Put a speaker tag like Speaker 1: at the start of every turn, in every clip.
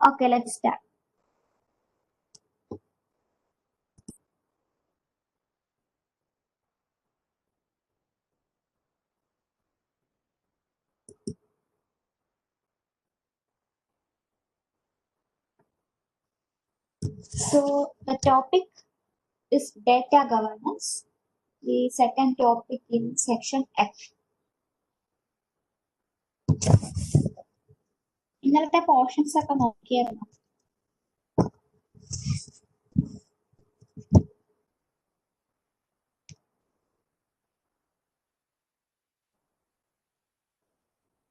Speaker 1: Okay, let's start. So the topic is data governance. The second topic in section F. ഇന്നലത്തെ portions ഒക്കെ നോക്കിയായിരുന്നു.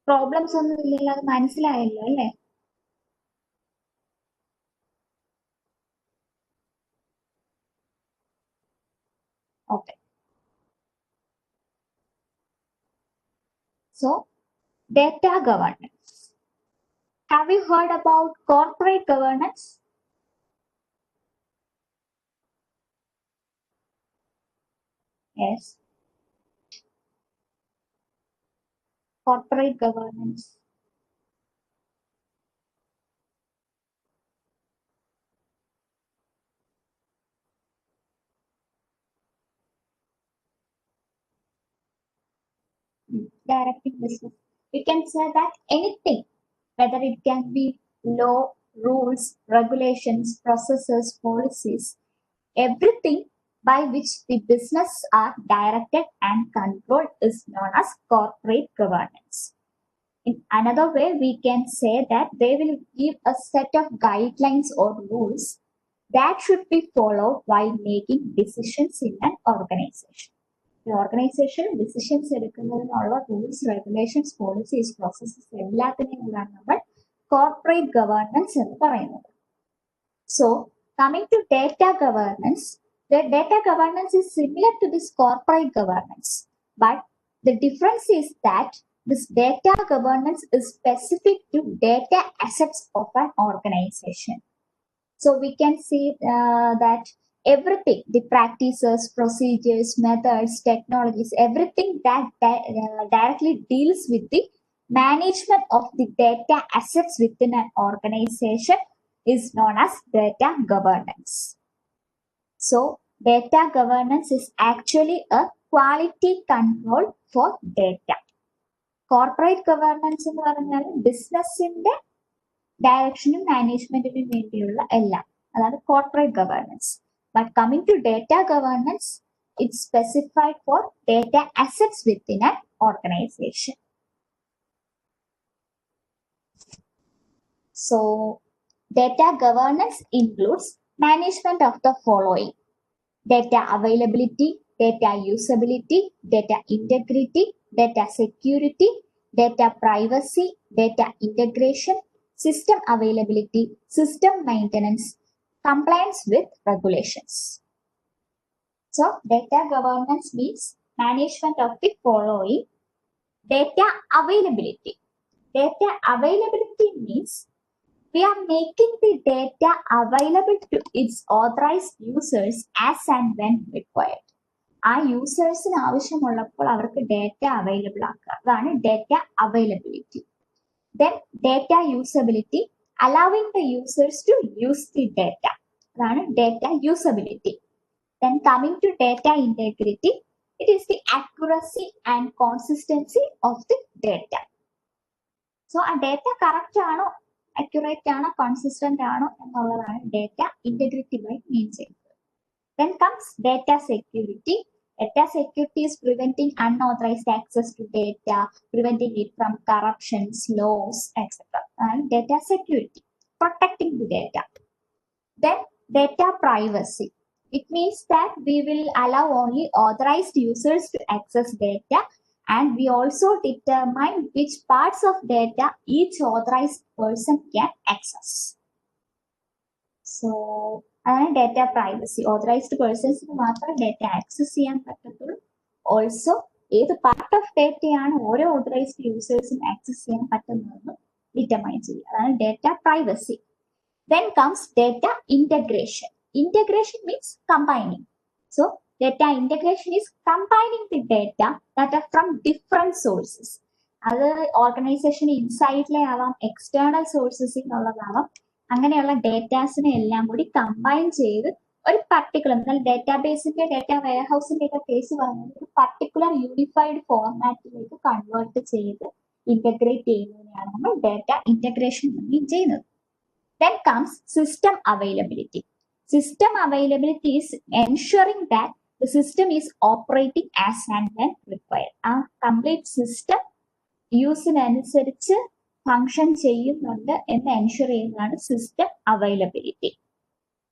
Speaker 1: Problems ഒന്നും ഇല്ലല്ലോ, അത് മനസ്സിലായല്ലോ അല്ലേ? Okay. So data governance. Have you heard about corporate governance? Yes. Corporate governance. Directing business. We can say that anything, whether it can be law, rules, regulations, processes, policies, everything by which the business are directed and controlled is known as corporate governance. In another way, we can say that they will give a set of guidelines or rules that should be followed while making decisions in an organization. The organization decisions എടുക്കുന്നതിനുള്ള rules, regulations, policies, processes എല്ലാത്തിനെയുമാണ് നമ്മൾ corporate governance എന്ന് പറയുന്നത്. So coming to data governance, the data governance is similar to this corporate governance, but the difference is that this data governance is specific to data assets of an organization. So we can see that everything, the practices, procedures, methods, technologies, everything that directly deals with the management of the data assets within an organization is known as data governance. So data governance is actually a quality control for data. Corporate governance എന്ന് പറഞ്ഞാൽ ബിസിനസിന്റെ ഡയറക്ഷനും മാനേജ്മെന്റിനും വേണ്ടിയുള്ള എല്ലാം, അതാണ് corporate governance. But coming to data governance, it's specified for data assets within an organization. So data governance includes management of the following: data availability, data usability, data integrity, data security, data privacy, data integration, system availability, system maintenance, compliance with regulations. So data governance means management of the following: data availability. Data availability means we are making the data available to its authorized users as and when required. ആ യൂസേഴ്സിന് ആവശ്യമുള്ളപ്പോൾ അവർക്ക് data available ആക്കുക, അതാണ് data availability. Then data usability, allowing the users to use the data, അതാണ് data usability. Then coming to data integrity, it is the accuracy and consistency of the data. So ആ data correct ആണോ, accurate ആണോ, consistent ആണോ എന്നുള്ളതാണ് data integrity by mean ചെയ്യുന്നത്. Then comes data security. Data security is preventing unauthorized access to data, preventing it from corruptions, loss, etc. And data security, protecting the data. Then data privacy. It means that we will allow only authorized users to access data, and we also determine which parts of data each authorized person can access. So അതാണ് data privacy. Authorised പേഴ്സൺസിന് മാത്രം data access ചെയ്യാൻ പറ്റത്തുള്ളൂ. Also ഏത് part of ഡേറ്റയാണ് ഓരോ authorised യൂസേഴ്സിന് access ചെയ്യാൻ പറ്റുന്നതെന്ന് determine ചെയ്യുക, അതാണ് data privacy. Then comes data integration. Integration means combining. So data integration is combining the data that are from different sources. അത് ഓർഗനൈസേഷൻ ഇൻസൈഡിലെ ആവാം, എക്സ്റ്റേണൽ സോഴ്സസിൽ നിന്നുള്ളതാവാം, അങ്ങനെയുള്ള ഡേറ്റാസിനെ എല്ലാം കൂടി കമ്പൈൻ ചെയ്ത് ഒരു പർട്ടിക്കുലർ, എന്നാൽ ഡേറ്റാബേസിന്റെ ഡേറ്റ വെയർഹൗസിന്റെ ഒക്കെ കേസ് പറഞ്ഞത് ഒരു പർട്ടിക്കുലർ യൂണിഫൈഡ് ഫോർമാറ്റിലേക്ക് കൺവേർട്ട് ചെയ്ത് ഇന്റഗ്രേറ്റ് ചെയ്യുന്നതിനെയാണ് നമ്മൾ ഡേറ്റ ഇന്റഗ്രേഷൻ ചെയ്യുന്നത്. Then comes system availability. System availability is ensuring that the system is operating as and when required. ആ കംപ്ലീറ്റ് സിസ്റ്റം യൂസിനനുസരിച്ച് ഫങ്ഷൻ ചെയ്യുന്നുണ്ട് എന്ന് എൻഷുർ ചെയ്യുന്നതാണ് system availability.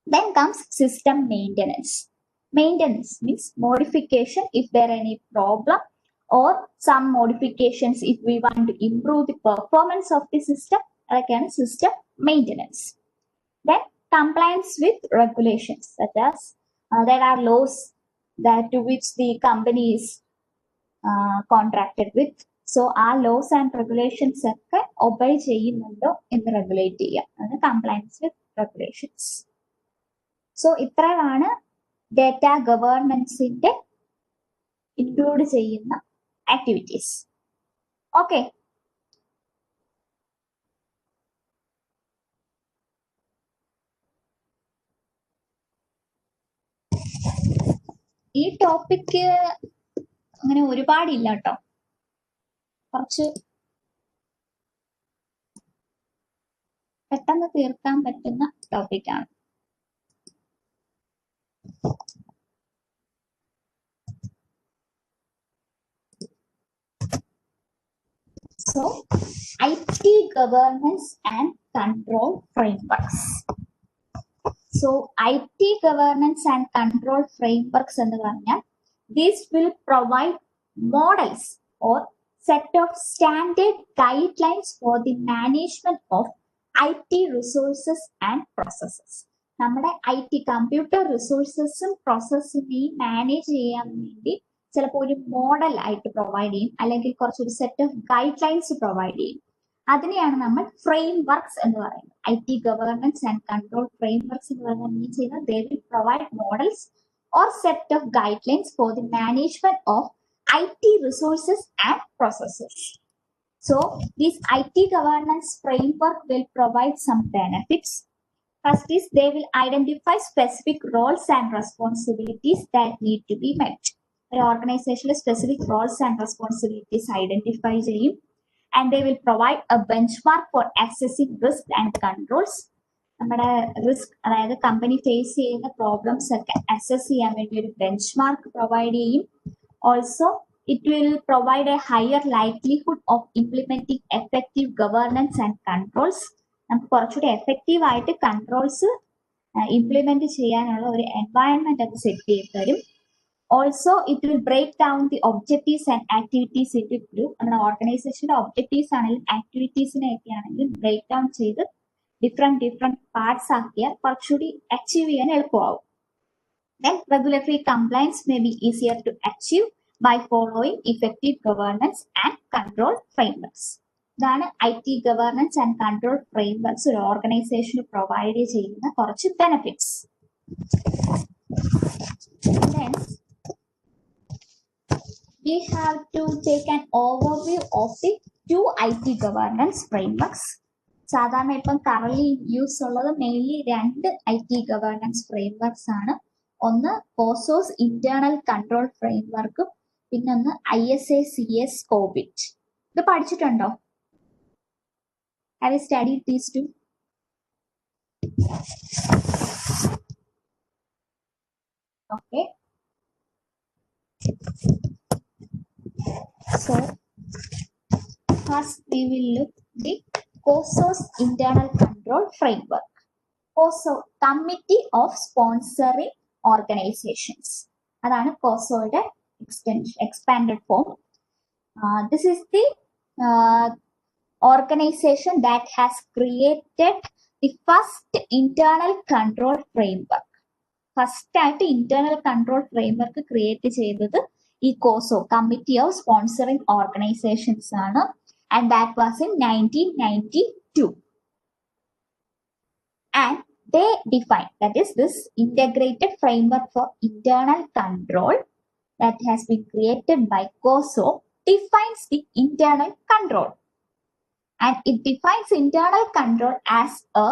Speaker 1: Then comes system maintenance. Maintenance means modification if there are any problem or some modifications if we want to improve the performance of the system. അതൊക്കെയാണ് system maintenance. Then compliance with regulations such as there are laws that to which the company is contracted with. So ആ laws and regulations ഒക്കെ obey ചെയ്യുന്നുണ്ടോ എന്ന് regulate ചെയ്യുക, അതാണ് compliance വിത്ത് regulations. So ഇത്രയാണ് data ഗവേർണൻസിന്റെ include ചെയ്യുന്ന activities. Okay, ഈ topic അങ്ങനെ ഒരുപാടില്ല കേട്ടോ, കുറച്ച് പെട്ടെന്ന് തീർക്കാൻ പറ്റുന്ന ടോപ്പിക്കാണ്. So, IT governance and control frameworks. So, IT governance and control frameworks എന്ന് പറഞ്ഞാൽ this will provide models or set of standard guidelines for the management of IT resources and processes. നമ്മുടെ IT കമ്പ്യൂട്ടർ റിസോഴ്സസും പ്രോസസ്സിനെയും മാനേജ് ചെയ്യാൻ വേണ്ടി ചിലപ്പോൾ ഒരു model ആയിട്ട് provide ചെയ്യും, അല്ലെങ്കിൽ കുറച്ചൊരു set of guide lines provide ചെയ്യും. അതിനെയാണ് നമ്മൾ ഫ്രെയിം വർക്ക്സ് എന്ന് പറയുന്നത്. IT governance and control frame works എന്ന് പറഞ്ഞാൽ മീൻ ചെയ്യുന്നത് they will provide models or set of guidelines for the management of IT resources and processes. So this IT governance framework will provide some benefits. First is they will identify specific roles and responsibilities that need to be met. ഒരു ഓർഗനൈസേഷനിൽ specific roles and responsibilities identify ചെയ്യും. And they will provide a benchmark for assessing risk and controls. നമ്മുടെ risk, അതായത് company face ചെയ്യുന്ന problems ഒക്കെ assess ചെയ്യാൻ വേണ്ടി ഒരു ബെഞ്ച് മാർക്ക് പ്രൊവൈഡ് ചെയ്യും. Also it will provide a higher likelihood of implementing effective governance and controls. നമുക്ക് കുറച്ചുകൂടി എഫക്റ്റീവ് ആയിട്ട് കൺട്രോൾസ് ഇംപ്ലിമെന്റ് ചെയ്യാനുള്ള ഒരു എൻവയൺമെന്റ് അത് സെറ്റ് ചെയ്ത് തരും. Also, it will break down the objectives and activities into group. നമ്മുടെ ഓർഗനൈസേഷന്റെ ഒബ്ജക്റ്റീവ്സ് ആണെങ്കിലും ആക്ടിവിറ്റീസിനെ ഒക്കെ ആണെങ്കിലും ബ്രേക്ക് ഡൗൺ ചെയ്ത് ഡിഫറെന്റ് പാർട്സ് ആക്കിയാൽ കുറച്ചുകൂടി അച്ചീവ് ചെയ്യാൻ എളുപ്പമാവും. Then regulatory compliance may be easier to achieve by following effective governance and control frameworks. ഇതാണ് IT governance and control frameworks ഒരു ഓർഗനൈസേഷന് പ്രൊവൈഡ് ചെയ്യുന്ന കുറച്ച് benefits. Then we have to take an overview of the two IT governance frameworks. സാധാരണ ഇപ്പം current use ഉള്ളത് mainly രണ്ട് IT governance frameworks ആണ്. ഒന്ന് കോസോസ് ഇന്റേണൽ കൺട്രോൾ ഫ്രെയിംവർക്കും പിന്നൊന്ന് ISA/CS COBIT. ഇത് പഠിച്ചിട്ടുണ്ടോ? Have you studied these two? Okay. So first we will look the COSOS internal control framework. COSO, Committee of Sponsoring Organizations. അതാണ് COSOയുടെ expanded form. This is the organization that has created the first internal control framework. First ആയിട്ട് internal control framework create ചെയ്തത് ഈ കോസോ, committee of sponsoring organisations ആണ്. And that was in 1992. And they define, that is this integrated framework for internal control that has been created by COSO defines the internal control. And it defines internal control as a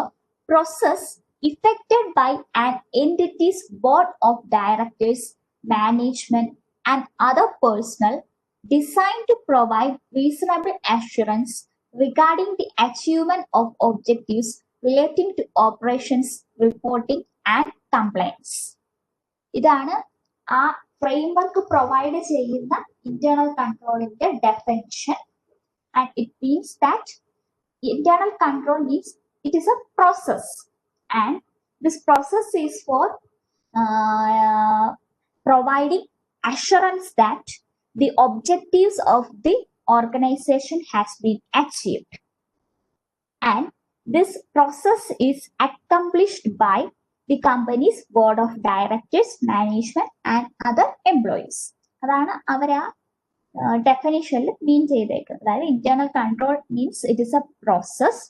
Speaker 1: process effected by an entity's board of directors, management, and other personnel designed to provide reasonable assurance regarding the achievement of objectives relating to operations, reporting, and compliance. ഇതാണ് ആ framework provide ചെയ്യുന്ന internal കൺട്രോളിന്റെ definition. And it means that internal control means it is a process, and this process is for providing assurance that the objectives of the organization has been achieved, and this process is accomplished by the company's board of directors, management, and other employees. അതാണ് അവർ ആ ഡെഫിനിഷനിൽ മീൻ ചെയ്തേക്കുന്നത്. അതായത് internal control means it is A process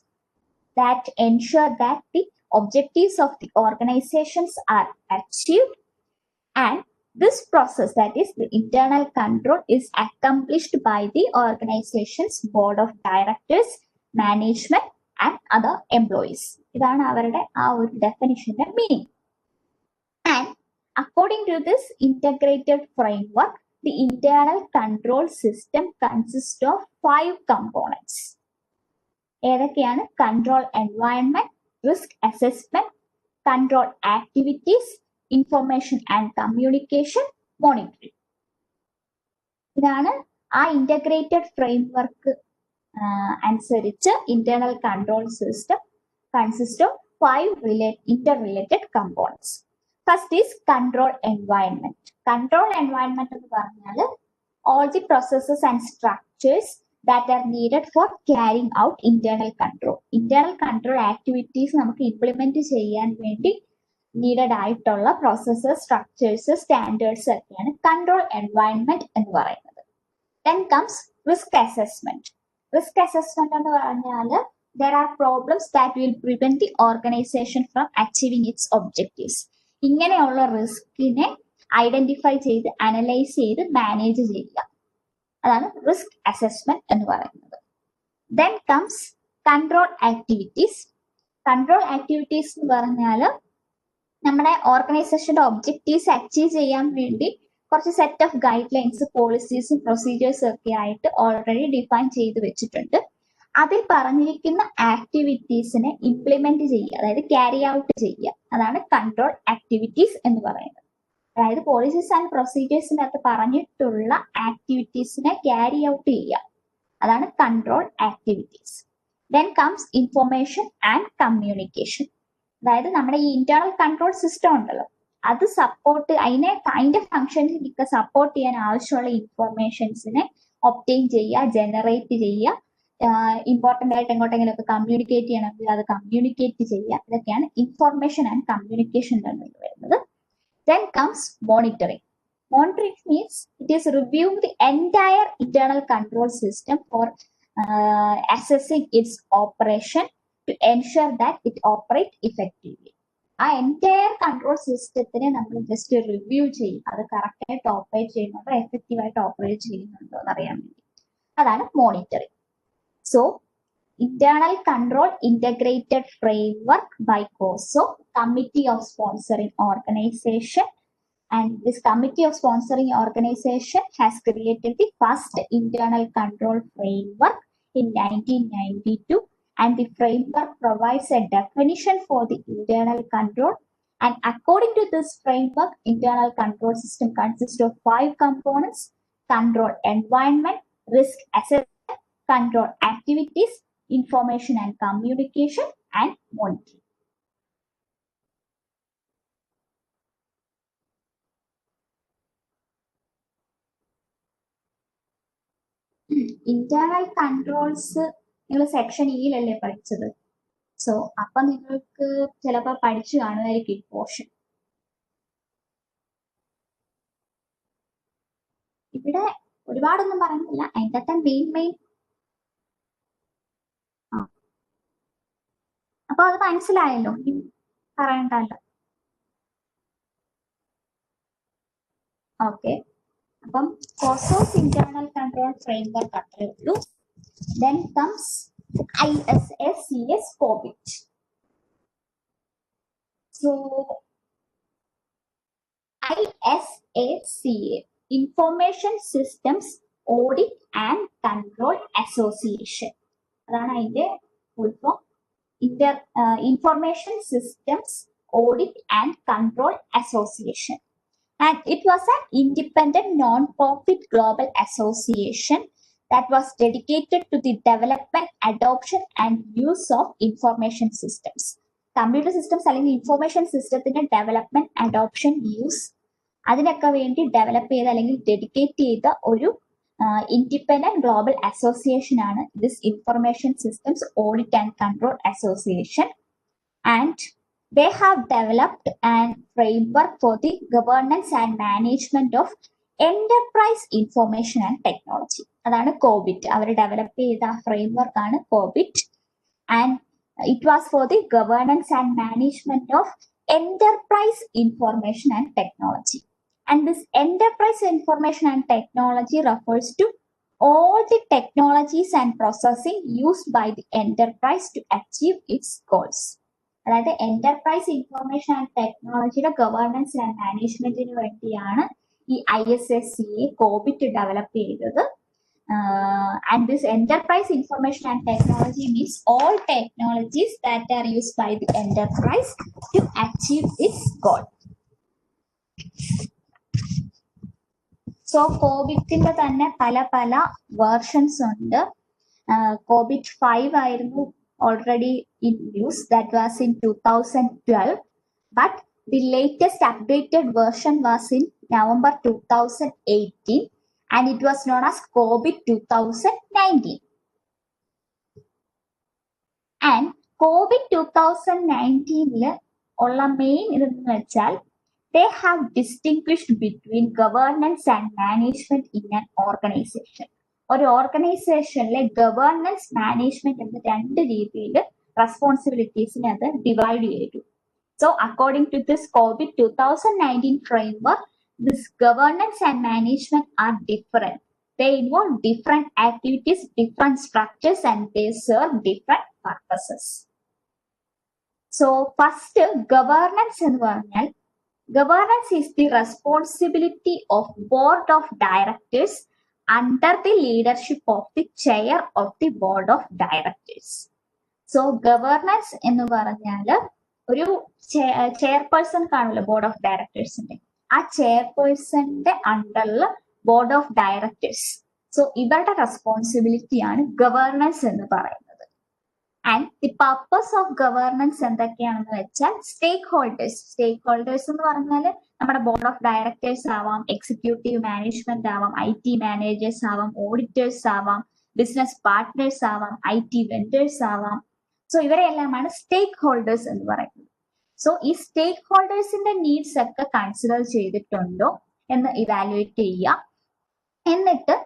Speaker 1: that ensure that the objectives of the organisations R achieved, and this process, that is the internal control, is accomplished by the organization's board of directors, management, and other employees. ഇതാണ് അവരുടെ ആ ഒരു ഡെഫിനിഷന്റെ meaning. And according to this integrated framework, the internal control system consists of 5 components. ഏതൊക്കെയാണ്? Control environment, risk assessment, control activities, information and communication, monitoring. ഇതാണ് ആ integrated framework അനുസരിച്ച് internal control system consist of 5 interrelated components. First is control environment. Control environment എന്ന് പറഞ്ഞാൽ all the processes and structures that are needed for carrying out internal control. Internal control activities നമുക്ക് implement ചെയ്യാൻ വേണ്ടി needed ആയിട്ടുള്ള processes, structures, standards ഒക്കെയാണ് control environment എന്ന് പറയുന്നത്. Then comes risk assessment. Risk assessment എന്ന് പറഞ്ഞാൽ there are problems that will prevent the organization from achieving its objectives. ഇങ്ങനെയുള്ള റിസ്കിനെ ഐഡന്റിഫൈ ചെയ്ത് അനലൈസ് ചെയ്ത് മാനേജ് ചെയ്യുക, അതാണ് റിസ്ക് അസസ്മെന്റ് എന്ന് പറയുന്നത്. Then comes control activities. Control activities എന്ന് പറഞ്ഞാൽ നമ്മുടെ ഓർഗനൈസേഷന്റെ ഒബ്ജക്റ്റീവ്സ് അച്ചീവ് ചെയ്യാൻ വേണ്ടി കുറച്ച് സെറ്റ് ഓഫ് ഗൈഡ് ലൈൻസ്, പോളിസീസും പ്രൊസീജിയേഴ്സും ഒക്കെ ആയിട്ട് ഓൾറെഡി ഡിഫൈൻ ചെയ്ത് വെച്ചിട്ടുണ്ട്. അതിൽ പറഞ്ഞിരിക്കുന്ന ആക്ടിവിറ്റീസിനെ ഇംപ്ലിമെന്റ് ചെയ്യുക, അതായത് ക്യാരി ഔട്ട് ചെയ്യുക, അതാണ് കൺട്രോൾ ആക്ടിവിറ്റീസ് എന്ന് പറയുന്നത്. അതായത് പോളിസീസ് ആൻഡ് പ്രൊസീജിയേഴ്സിനകത്ത് പറഞ്ഞിട്ടുള്ള ആക്ടിവിറ്റീസിനെ ക്യാരി ഔട്ട് ചെയ്യുക, അതാണ് control activities. Then comes information and communication. അതായത് നമ്മുടെ ഈ ഇന്റേണൽ കൺട്രോൾ സിസ്റ്റം ഉണ്ടല്ലോ, അത് അതിന്റെ ഫങ്ഷൻസിനൊക്കെ സപ്പോർട്ട് ചെയ്യാൻ ആവശ്യമുള്ള ഇൻഫർമേഷൻസിനെ ഒബ്റ്റെയിൻ ചെയ്യുക, ജനറേറ്റ് ചെയ്യുക, ഇമ്പോർട്ടന്റ് ആയിട്ട് എങ്ങോട്ടെങ്കിലും ഒക്കെ കമ്മ്യൂണിക്കേറ്റ് ചെയ്യണമെങ്കിൽ അത് കമ്മ്യൂണിക്കേറ്റ് ചെയ്യുക. ഇതൊക്കെയാണ് ഇൻഫർമേഷൻ ആൻഡ് കമ്മ്യൂണിക്കേഷൻ തമ്മിൽ വരുന്നത്. Then comes monitoring. Monitoring means it is reviewing the entire internal control system for assessing its operation to ensure that it operates effectively. ആ എൻറ്റയർ കൺട്രോൾ സിസ്റ്റത്തിനെ നമ്മൾ ജസ്റ്റ് റിവ്യൂ ചെയ്യും, അത് correct ആയിട്ട് operate ചെയ്യുന്നുണ്ടോ, effective ആയിട്ട് operate ചെയ്യുന്നുണ്ടോ എന്ന് അറിയാൻ വേണ്ടി, അതാണ് monitoring. So internal control integrated framework by COSO, Committee of Sponsoring Organization, and this Committee of Sponsoring Organization has created the first internal control framework in 1992, and the framework provides a definition for the internal control, and according to this framework, internal control system consists of 5 components: control environment, risk assessment, control activities, information and communication, and monitoring. Internal controls നിങ്ങൾ section ഇയിലല്ലേ പഠിച്ചത്? So അപ്പൊ നിങ്ങൾക്ക് ചിലപ്പോൾ പഠിച്ചു കാണുമായിരിക്കും portion. ഇവിടെ ഒരുപാടൊന്നും പറയുന്നില്ല, അതിൻ്റെ മെയിൻ അപ്പൊ അത് മനസ്സിലായല്ലോ, പറയണ്ടല്ലോ. ഓക്കെ, അപ്പം കോസോസ് ഇന്റേണൽ കൺട്രോൾ ഫ്രെയിംവർക്ക് അത്രേ ഉള്ളൂ. Then comes ISSCS COVID. So ISACA, Information Systems Audit and Control Association. അതാണ് അതിന്റെ full form. Information Systems Audit and Control Association. And it was an independent non-profit global association that was dedicated to the development, adoption and use of information systems. Computer systems അല്ലെങ്കിൽ information സിസ്റ്റത്തിന്റെ development, adoption, use അതിനൊക്കെ വേണ്ടി develop ചെയ്ത അല്ലെങ്കിൽ dedicate ചെയ്ത ഒരു independent global association ആണ് this information systems audit and control association. And they have developed a framework for the governance and management of enterprise information and technology. അതാണ് കോബിറ്റ്. അവർ develop ചെയ്ത framework ആണ് COBIT. And it was for the governance and management of enterprise information and technology. And this enterprise information and technology refers to all the technologies and processing used by the enterprise to achieve its goals. അതായത് enterprise information and ടെക്നോളജിയുടെ governance and മാനേജ്മെന്റിന് വേണ്ടിയാണ് ഈ ISACA COBIT develop ചെയ്തത്. And this enterprise information and technology means all technologies that are used by the enterprise to achieve its goal. So കോബിറ്റിന്റെ തന്നെ പല പല വേർഷൻസ് ഉണ്ട്. കോബിറ്റ് 5 ആയിരുന്നു already in use, that was in 2012, but the latest updated version was in November 2018 and it was known as COBIT 2019. And COBIT 2019 ഉള്ള main ഇതെന്ന് വെച്ചാൽ they have distinguished between governance and management in an organization. ഒരു ഓർഗനൈസേഷനിലെ governance, management എന്ന രണ്ട് രീതിയിൽ റെസ്പോൺസിബിലിറ്റീസിനെ അത് divide ചെയ്തു. So according to this COBIT 2019 framework, this governance and management are different. They involve different activities, different structures and they serve different purposes. So first governance എന്ന് പറഞ്ഞാൽ, governance is the responsibility of board of directors under the leadership of the chair of the board of directors. So governance എന്ന് പറഞ്ഞാൽ ഒരു chairperson കാണുമല്ലോ board of ഡയറക്ടേഴ്സിന്റെ, ആ ചെയർപേഴ്സന്റെ അണ്ടറിൽ board of directors. So ഇവരുടെ റെസ്പോൺസിബിലിറ്റിയാണ് governance എന്ന് പറയുന്നത്. And the purpose of governance എന്തൊക്കെയാണെന്ന് വെച്ചാൽ, സ്റ്റേക്ക് ഹോൾഡേഴ്സ് എന്ന് പറഞ്ഞാൽ നമ്മുടെ ബോർഡ് ഓഫ് ഡയറക്ടേഴ്സ് ആവാം, എക്സിക്യൂട്ടീവ് മാനേജ്മെന്റ് ആവാം, IT മാനേജേഴ്സ് ആവാം, ഓഡിറ്റേഴ്സ് ആവാം, ബിസിനസ് പാർട്ട്നേഴ്സ് ആവാം, IT വെൻഡേഴ്സ് ആവാം. സോ ഇവരെല്ലാമാണ് സ്റ്റേക്ക് ഹോൾഡേഴ്സ് എന്ന് പറയുന്നത്. സോ ഈ സ്റ്റേക്ക് ഹോൾഡേഴ്സിന്റെ നീഡ്സ് ഒക്കെ കൺസിഡർ ചെയ്തിട്ടുണ്ടോ എന്ന് ഇവാലുവേറ്റ് ചെയ്യുക. എന്നിട്ട്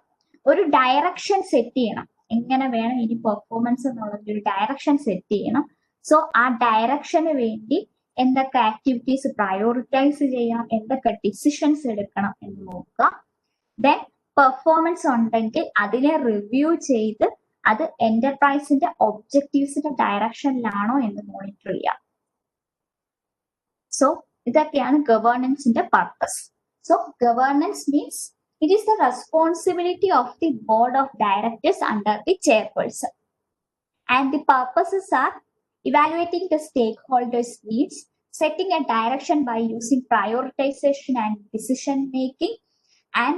Speaker 1: ഒരു ഡയറക്ഷൻ സെറ്റ് ചെയ്യണം, എങ്ങനെ വേണം ഇനി പെർഫോമൻസ് എന്നുള്ളത് ഒരു ഡയറക്ഷൻ സെറ്റ് ചെയ്യണം. സോ ആ ഡയറക്ഷന് വേണ്ടി എന്തൊക്കെ ആക്ടിവിറ്റീസ് പ്രയോറിറ്റൈസ് ചെയ്യാം, എന്തൊക്കെ ഡിസിഷൻസ് എടുക്കണം എന്ന് നോക്കുക. ദെൻ പെർഫോമൻസ് ഉണ്ടെങ്കിൽ അതിനെ റിവ്യൂ ചെയ്ത് അത് എന്റർപ്രൈസിന്റെ ഒബ്ജക്റ്റീവ്സിന്റെ ഡയറക്ഷനിലാണോ എന്ന് മോണിറ്റർ ചെയ്യാം. സോ ഇതൊക്കെയാണ് ഗവേണൻസിന്റെ purpose. So governance means it is the responsibility of the board of directors under the chairperson. And the purposes are evaluating the stakeholders' needs, setting a direction by using prioritization and decision making, and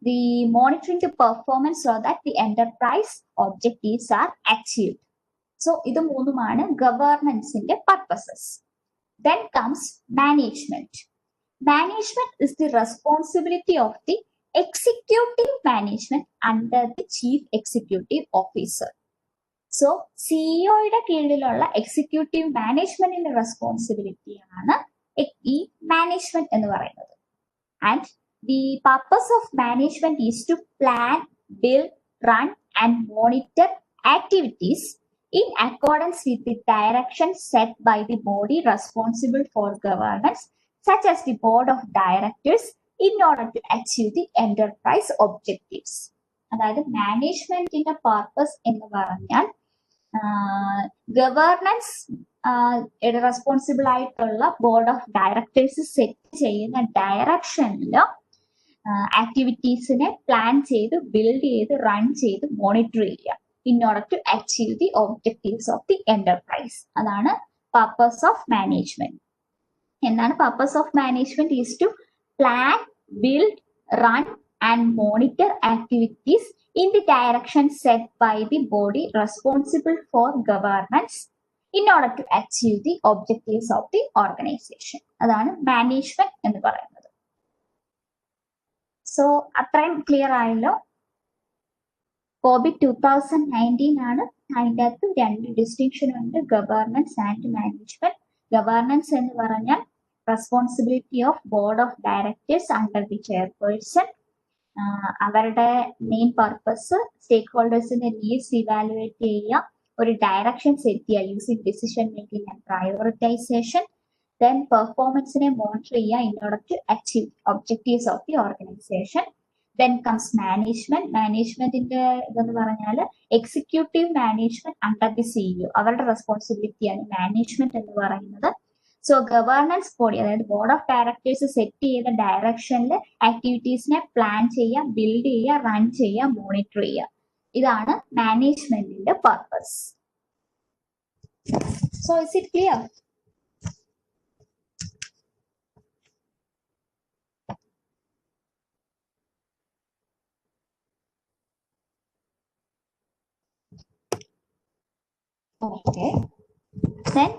Speaker 1: the monitoring the performance so that the enterprise objectives are achieved. So, ഇത് മൂന്നുമാണ് ഗവേണൻസിന്റെ purposes. Then comes management. Management is the responsibility of the executive management under the chief executive officer. So സിഇഒയുടെ കീഴിലുള്ള executive മാനേജ്മെന്റിന്റെ responsibility ആണ് ഈ management എന്ന് പറയുന്നത്. And the purpose of management is to plan, build, run and monitor activities in accordance with the direction set by the body responsible for governance, such as the board of directors, in order to achieve the enterprise objectives. അതായത് മാനേജ്മെന്റിന്റെ purpose എന്ന് പറഞ്ഞാൽ governance responsible ആയിട്ടുള്ള board of directors set ചെയ്യുന്ന ഡയറക്ഷനിൽ ആക്ടിവിറ്റീസിനെ plan ചെയ്ത് build ചെയ്ത് റൺ ചെയ്ത് മോണിറ്റർ ചെയ്യുക in order to achieve the objectives of the enterprise. അതാണ് പർപ്പസ് ഓഫ് മാനേജ്മെന്റ്. എന്താണ് purpose of management? Is to plan, build, run and monitor activities in the direction set by the body responsible for governance in order to achieve the objectives of the organization. അതാണ് management എന്ന് പറയുന്നത്. So അത്രയും clear ആയല്ലോ. Covid 2019 ആണ്. അതിൻ്റെ അകത്ത് രണ്ട് distinction ഉണ്ട്, ഗവേർണൻസ് ആൻഡ് മാനേജ്മെന്റ്. ഗവേർണൻസ് എന്ന് പറഞ്ഞാൽ responsibility of board of directors under the chairperson. അവരുടെ മെയിൻ പർപ്പസ് സ്റ്റേക്ക് ഹോൾഡേഴ്സിന്റെ നീഡ്സ് ഇവാലുവേറ്റ് ചെയ്യുക, ഒരു ഡയറക്ഷൻ സെറ്റ് ചെയ്യുക using decision making and prioritization. Then പെർഫോമൻസിനെ മോണിറ്റർ ചെയ്യുക in order to achieve objectives of the organization. Then comes management. മാനേജ്മെന്റിന്റെ ഇതെന്ന് പറഞ്ഞാൽ executive management under the CEO, അവരുടെ റെസ്പോൺസിബിലിറ്റിയാണ് മാനേജ്മെന്റ് എന്ന് പറയുന്നത്. സോ ഗവേർണൻസ് ബോഡി, അതായത് ബോർഡ് ഓഫ് ഡയറക്ടേഴ്സ് സെറ്റ് ചെയ്ത ഡയറക്ഷനിൽ ആക്ടിവിറ്റീസിനെ പ്ലാൻ ചെയ്യുക, ബിൽഡ് ചെയ്യുക, റൺ ചെയ്യുക, മോണിറ്റർ ചെയ്യുക. ഇതാണ് മാനേജ്മെന്റിന്റെ purpose. So is it clear? Okay. Then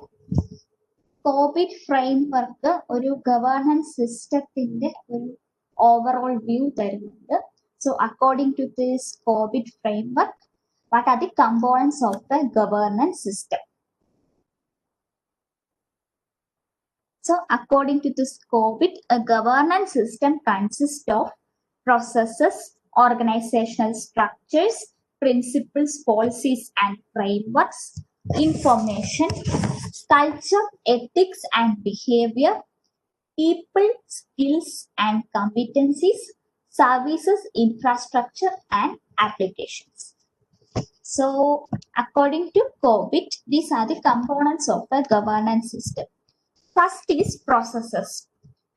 Speaker 1: കോവിഡ് ഫ്രെയിംവർക്ക് ഒരു ഗവേർണൻസ് സിസ്റ്റത്തിന്റെ ഒരു ഓവറോൾ വ്യൂ തരുന്നുണ്ട്. സോ അക്കോർഡിംഗ് ടു ദിസ് കോവിഡ് framework, what are the components of the governance system? So according to this COVID, a governance system consists of processes, organizational structures, principles, policies and frameworks, information, culture, ethics and behavior, people, skills and competencies, services, infrastructure and applications. So according to COVID, these are the components of the governance system. First is processes.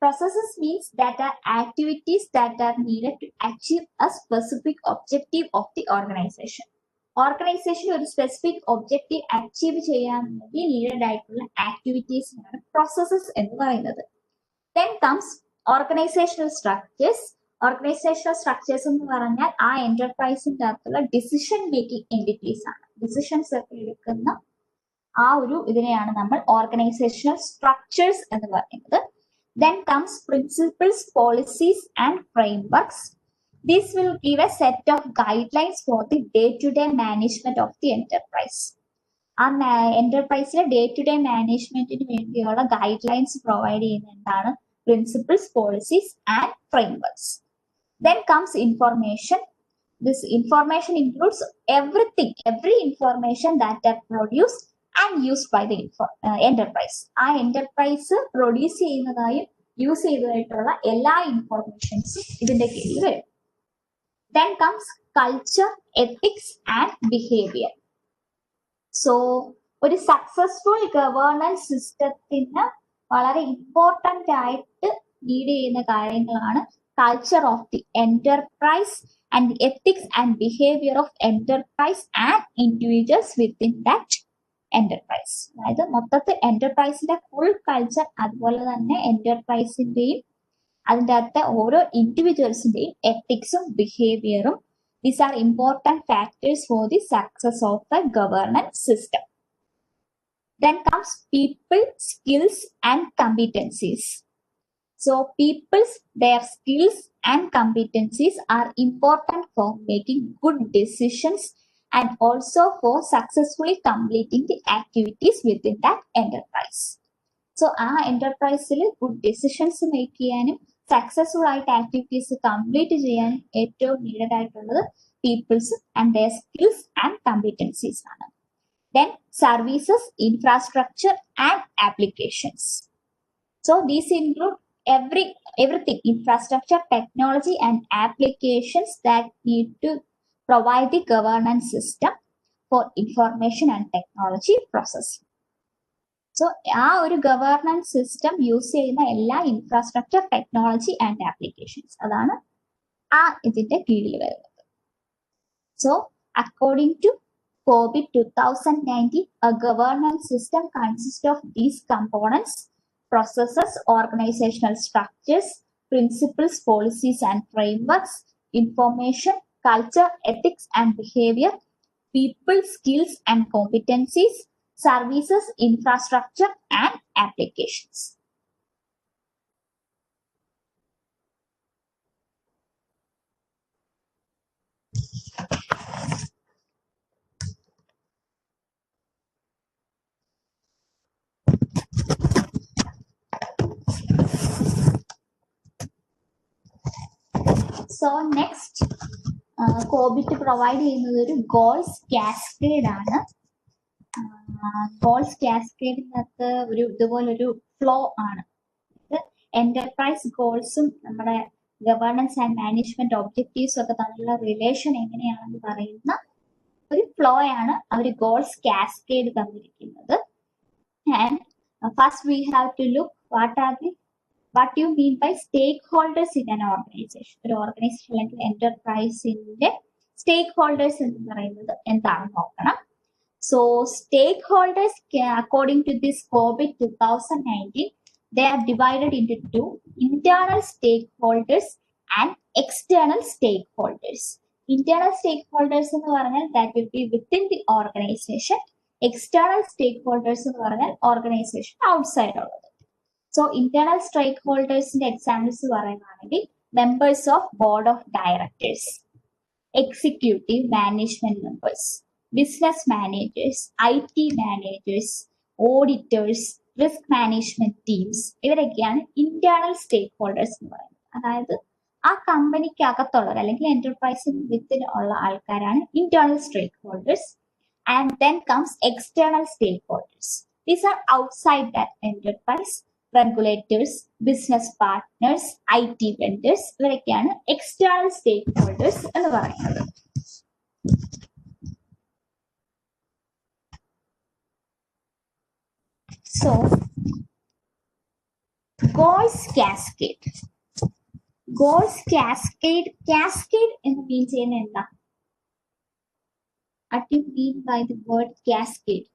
Speaker 1: Processes means that are activities that are needed to achieve a specific objective of the organization. Organization ഒരു specific objective achieve ചെയ്യാൻ വേണ്ടി needed ആയിട്ടുള്ള ആക്ടിവിറ്റീസിനാണ് processes എന്ന് പറയുന്നത്. Then comes organisational structures. Organisational structures എന്ന് പറഞ്ഞാൽ ആ എന്റർപ്രൈസിന്റെ അകത്തുള്ള ഡിസിഷൻ മേക്കിംഗ് എൻറ്റിറ്റീസ് ആണ്. ഡിസിഷൻസ് ഒക്കെ എടുക്കുന്ന ആ ഒരു ഇതിനെയാണ് നമ്മൾ ഓർഗനൈസേഷണൽ സ്ട്രക്ചേഴ്സ് എന്ന് പറയുന്നത്. Then comes principles, policies and frameworks. This will give a set of guidelines for the day-to-day management of the enterprise. ആ എന്റർപ്രൈസിലെ ഡേ ടു ഡേ മാനേജ്മെന്റിന് വേണ്ടിയുള്ള ഗൈഡ് ലൈൻസ് പ്രൊവൈഡ് ചെയ്യുന്നതാണ് principles, policies and frameworks. Then comes information. This information includes everything, every information that are produced and used by the enterprise. ആ enterprise produce ചെയ്യുന്നതായും use ചെയ്തതായിട്ടുള്ള എല്ലാ ഇൻഫോർമേഷൻസും ഇതിന്റെ കീഴിൽ വരും. Then comes culture, ethics and behavior. So ഒരു successful governance സിസ്റ്റത്തിന് വളരെ important ആയിട്ട് ലീഡ് ചെയ്യുന്ന കാര്യങ്ങളാണ് culture of the enterprise and ethics and behaviour of enterprise and individuals within that enterprise. അതായത് മൊത്തത്തിൽ എന്റർപ്രൈസിന്റെ ഫുൾ കൾച്ചർ, അതുപോലെ തന്നെ എന്റർപ്രൈസിന്റെയും അതിൻ്റെ അകത്തെ ഓരോ ഇൻഡിവിജ്വൽസിന്റെയും എത്തിക്സും ബിഹേവിയറും. These are important factors for the success of the governance system. Then comes people, skills and competencies. So people's, their skills and competencies are important for making good decisions and also for successfully completing the activities within that enterprise. So ആ എന്റർപ്രൈസിൽ good decisions make ചെയ്യാനും successful ആയിട്ട് activities complete ചെയ്യാനും ഏറ്റവും needed ആയിട്ടുള്ളത് peoples and their skills and competencies ആണ്. Then services, infrastructure and applications. So these include everything, infrastructure, technology and applications that need to provide the governance system for information and technology processing. So ആ ഒരു governance system use ചെയ്യുന്ന എല്ലാ infrastructure, technology and applications അതാണ് ആ ഇതിന്റെ കീഴിൽ വരുന്നത്. So according to COVID 2019, a governance system consists of these components: processes, organizational structures, principles, policies and frameworks, information, culture, ethics and behavior, people, skills and competencies, services, infrastructure and applications. So next, COBIT provide ചെയ്യുന്നത് ഒരു goals cascade ആണ്. Goals കാസ്കേഡിനകത്ത് ഒരു ഇതുപോലൊരു flow ആണ്. Enterprise ഗോൾസും നമ്മുടെ governance and management ഒബ്ജക്റ്റീവ്സും ഒക്കെ തമ്മിലുള്ള relation എങ്ങനെയാണെന്ന് പറയുന്ന ഒരു ഫ്ലോ ആണ് അവർ ഗോൾസ് കാസ്കേഡ് തന്നിരിക്കുന്നത്. And first we have to look what you mean by stakeholders in an organization. ഒരു ഓർഗനൈസേഷൻ അല്ലെങ്കിൽ എന്റർപ്രൈസിന്റെ സ്റ്റേക്ക് ഹോൾഡേഴ്സ് എന്ന് പറയുന്നത് എന്താണെന്ന് നോക്കണം. So stakeholders according to this COVID 2019, they are divided into two: internal stakeholders and external stakeholders. Internal stakeholders എന്ന് പറഞ്ഞാൽ that will be within the organization. External stakeholders എന്ന് പറഞ്ഞാൽ ഓർഗനൈസേഷൻ ഔട്ട്സൈഡ് ഉള്ളത്. So internal സ്റ്റേക്ക് ഹോൾഡേഴ്സിന്റെ examples പറയുകയാണെങ്കിൽ members of board of directors, executive management members, business managers, IT managers, auditors, risk management teams, ഇവരൊക്കെയാണ് internal stakeholders എന്ന് പറയുന്നത്. അതായത് ആ കമ്പനിക്ക് അകത്തുള്ളത് അല്ലെങ്കിൽ എന്റർപ്രൈസിന് വിത്തിൽ ഉള്ള ആൾക്കാരാണ് internal stakeholders. And then comes external stakeholders. These are outside that enterprise: regulators, business partners, IT vendors, ഇവരൊക്കെയാണ് എക്സ്റ്റേണൽ സ്റ്റേക്ക് ഹോൾഡേഴ്സ് എന്ന് പറയുന്നത്. So goals cascade. Goals cascade എന്ന് മീൻ ചെയ്യുന്നത് എന്താ? What do you mean by the word cascade?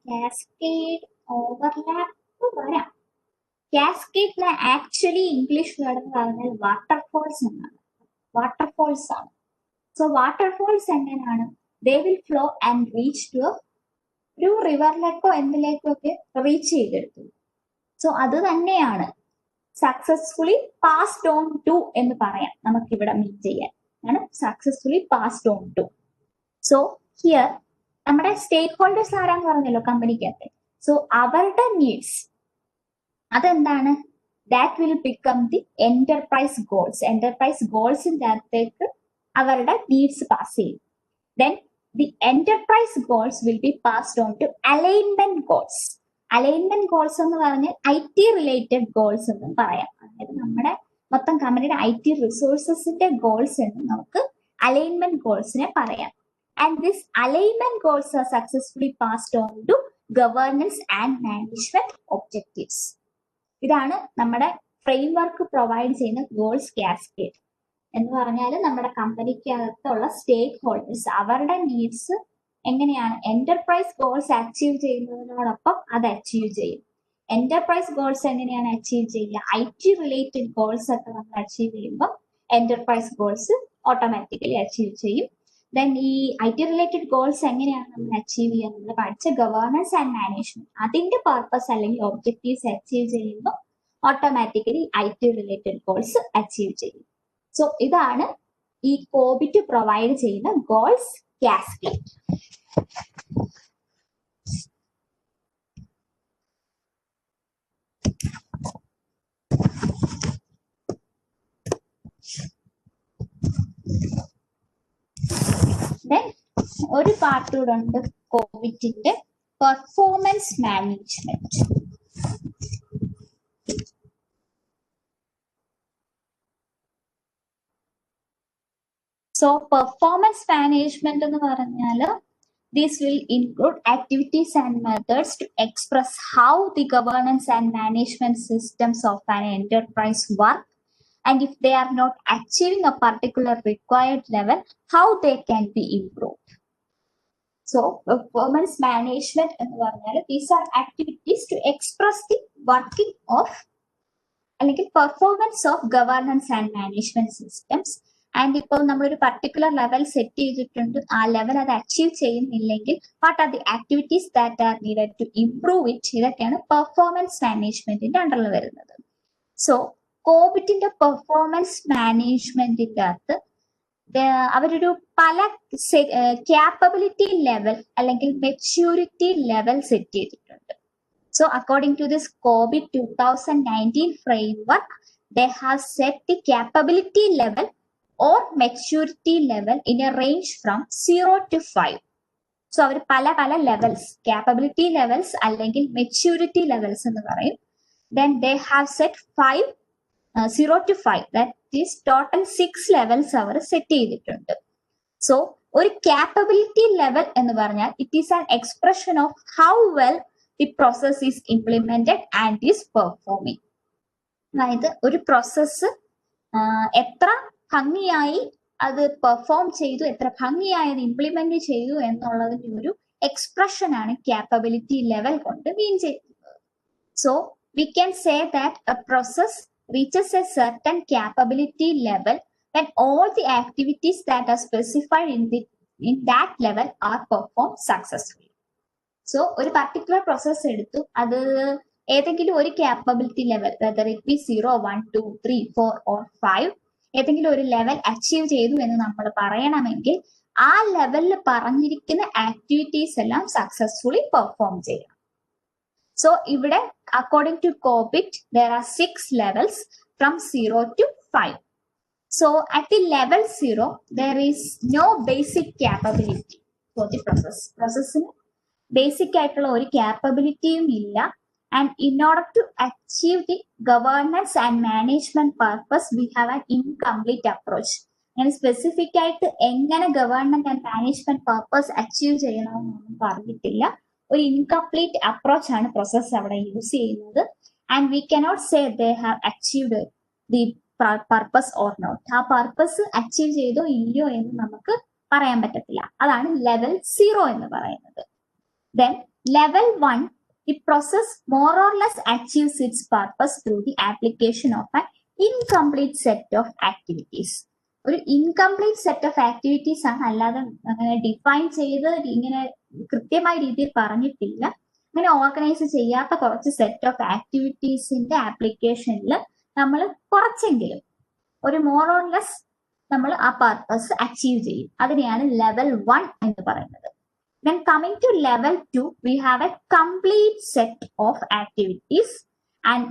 Speaker 1: Cascade, overlap വരാം. കാസ്കേഡിന് actually English word എന്ന് പറഞ്ഞാൽ waterfalls എന്നാണ്. വാട്ടർഫോൾസ് ആണ്. സോ വാട്ടർഫോൾസ് എങ്ങനെയാണ്? They will flow and reach to ഒരു റിവറിലേക്കോ എന്തിലേക്കോ ഒക്കെ റീച്ച് ചെയ്തെടുത്തു. സോ അത് തന്നെയാണ് സക്സസ്ഫുള്ളി പാസ്ഡ് ഓൺ ടു എന്ന് പറയാം നമുക്കിവിടെ മീൻ ചെയ്യാൻ. ആണ് successfully passed on to. So here നമ്മുടെ സ്റ്റേക്ക് ഹോൾഡേഴ്സ് ആരാന്ന് പറഞ്ഞല്ലോ കമ്പനിക്കകത്ത്. സോ അവരുടെ നീഡ്സ് അതെന്താണ്? That will become the enterprise goals. Enterprise ഗോൾസിന്റെ അകത്തേക്ക് അവരുടെ നീഡ്സ് പാസ് ചെയ്യും. Then the enterprise goals will be passed on to alignment goals. Alignment goals എന്ന് പറഞ്ഞാൽ IT റിലേറ്റഡ് ഗോൾസ് എന്നും പറയാം. അതായത് നമ്മുടെ മൊത്തം കമ്പനിയുടെ IT റിസോഴ്സസിന്റെ ഗോൾസ് എന്ന് നമുക്ക് അലൈൻമെന്റ് ഗോൾസിനെ പറയാം. And this alignment goals are successfully passed on to governance and management objectives. ഇതാണ് നമ്മുടെ ഫ്രെയിംവർക്ക് പ്രൊവൈഡ് ചെയ്യുന്ന ഗോൾസ് കാസ്കേഡ് എന്ന് പറഞ്ഞാൽ നമ്മുടെ കമ്പനിക്കകത്തുള്ള സ്റ്റേക്ക് ഹോൾഡേഴ്സ് അവരുടെ നീഡ്സ് എങ്ങനെയാണ് എന്റർപ്രൈസ് ഗോൾസ് അച്ചീവ് ചെയ്യുന്നതിനോടൊപ്പം അത് അച്ചീവ് ചെയ്യും. എന്റർപ്രൈസ് ഗോൾസ് എങ്ങനെയാണ് അച്ചീവ് ചെയ്യുക? IT റിലേറ്റഡ് ഗോൾസ് ഒക്കെ നമ്മൾ അച്ചീവ് ചെയ്യുമ്പോൾ എന്റർപ്രൈസ് ഗോൾസ് ഓട്ടോമാറ്റിക്കലി അച്ചീവ് ചെയ്യും. ദെൻ ഈ IT റിലേറ്റഡ് ഗോൾസ് എങ്ങനെയാണ് നമ്മൾ അച്ചീവ് ചെയ്യുക? നമ്മൾ പഠിച്ച ഗവേണൻസ് ആൻഡ് മാനേജ്മെന്റ് അതിന്റെ പർപ്പസ് അല്ലെങ്കിൽ ഒബ്ജക്റ്റീവ്സ് അച്ചീവ് ചെയ്യുമ്പോൾ automatically IT related goals achieve ചെയ്യും. സോ ഇതാണ് ഈ COBIT പ്രൊവൈഡ് ചെയ്യുന്ന ഗോൾസ് കാസ്കേഡ്. ഒരു പാർട്ട് കൂടെ ഉണ്ട് കോവിറ്റിന്റെ. performance management. So performance management എന്ന് പറഞ്ഞാൽ this will include activities and methods to express how the governance and management systems of an enterprise work, and if they are not achieving a particular required level, how they can be improved. So performance management എന്ന് പറഞ്ഞാൽ these are activities to express the working of അല്ലെങ്കിൽ performance of governance and management systems. And ഇപ്പോൾ നമ്മളൊരു particular level set ചെയ്തിട്ടുണ്ട്, ആ level അത് achieve ചെയ്യുന്നില്ലെങ്കിൽ what are the activities that are needed to improve it, ഇതൊക്കെയാണ് പെർഫോമൻസ് മാനേജ്മെന്റിന്റെ അണ്ടറിൽ വരുന്നത്. സോ കോബിറ്റിന്റെ പെർഫോമൻസ് മാനേജ്മെന്റിന്റെ അകത്ത് അവരൊരു പല ക്യാപ്പബിലിറ്റി ലെവൽ അല്ലെങ്കിൽ മെച്യൂരിറ്റി ലെവൽ സെറ്റ് ചെയ്തിട്ടുണ്ട്. So according to this COBIT 2019 framework, they have set the capability level or maturity level in a range from 0 to 5. So അവർ പല പല ലെവൽസ്, capability levels അല്ലെങ്കിൽ maturity levels എന്ന് പറയും. Then they have set 0 to 5, that is total 6 levels അവർ set ചെയ്തിട്ടുണ്ട്. സോ ഒരു capability level എന്ന് പറഞ്ഞാൽ it is an expression of how well the process is implemented and is performing. അതായത് ഒരു പ്രോസസ്സ് എത്ര ഭംഗിയായി അത് പെർഫോം ചെയ്തു, എത്ര ഭംഗിയായി അത് ഇംപ്ലിമെന്റ് ചെയ്തു എന്നുള്ളതിന്റെ ഒരു എക്സ്പ്രഷൻ ആണ് ക്യാപ്പബിലിറ്റി ലെവൽ കൊണ്ട് മീൻ ചെയ്യുന്നത്. So we can say that A process reaches A certain capability level when all the activities that are specified in that level are performed successfully. So ഒരു പർട്ടിക്കുലർ പ്രോസസ് എടുത്തു, അത് ഏതെങ്കിലും ഒരു capability level, whether it be 0, 1, 2, 3, 4 or 5, ഏതെങ്കിലും ഒരു level achieve ചെയ്തു എന്ന് നമ്മൾ പറയണമെങ്കിൽ ആ ലെവലിൽ പറഞ്ഞിരിക്കുന്ന ആക്ടിവിറ്റീസ് എല്ലാം സക്സസ്ഫുള്ളി പെർഫോം ചെയ്യണം. സോ ഇവിടെ according to കോബിറ്റ് there are 6 levels from 0 to 5. So at the level 0 there is no basic capability for the process. പ്രോസസ്സിന് ബേസിക് ആയിട്ടുള്ള ഒരു ക്യാപ്പബിലിറ്റിയും ഇല്ല. And in order to achieve the governance and management purpose, we have an incomplete approach. And specific ആയിട്ട് എങ്ങനെ governance and management purpose achieve ചെയ്യണമെന്നൊന്നും പറഞ്ഞിട്ടില്ല. ഒരു incomplete approach ആണ് പ്രോസസ് അവിടെ യൂസ് ചെയ്യുന്നത്. And we cannot say they have achieved the purpose or not. ആ purpose achieve ചെയ്തോ ഇല്ലയോ എന്ന് നമുക്ക് പറയാൻ പറ്റത്തില്ല. അതാണ് ലെവൽ 0 എന്ന് പറയുന്നത്. Then level 1, the process more or less achieves its purpose through the application of an incomplete set of activities. ഒരു ഇൻകംപ്ലീറ്റ് സെറ്റ് ഓഫ് ആക്ടിവിറ്റീസ് ആണ്, അല്ലാതെ അങ്ങനെ ഡിഫൈൻ ചെയ്ത് ഇങ്ങനെ കൃത്യമായ രീതിയിൽ പറഞ്ഞിട്ടില്ല. അങ്ങനെ ഓർഗനൈസ് ചെയ്യാത്ത കുറച്ച് സെറ്റ് ഓഫ് ആക്ടിവിറ്റീസിന്റെ ആപ്ലിക്കേഷനിൽ നമ്മൾ കുറച്ചെങ്കിലും ഒരു മോർ ഓർ ലെസ് നമ്മൾ ആ പർപ്പസ് അച്ചീവ് ചെയ്യും. അതിനെയാണ് ലെവൽ 1 എന്ന് പറയുന്നത്. Then coming to level 2, we have a complete set of activities, and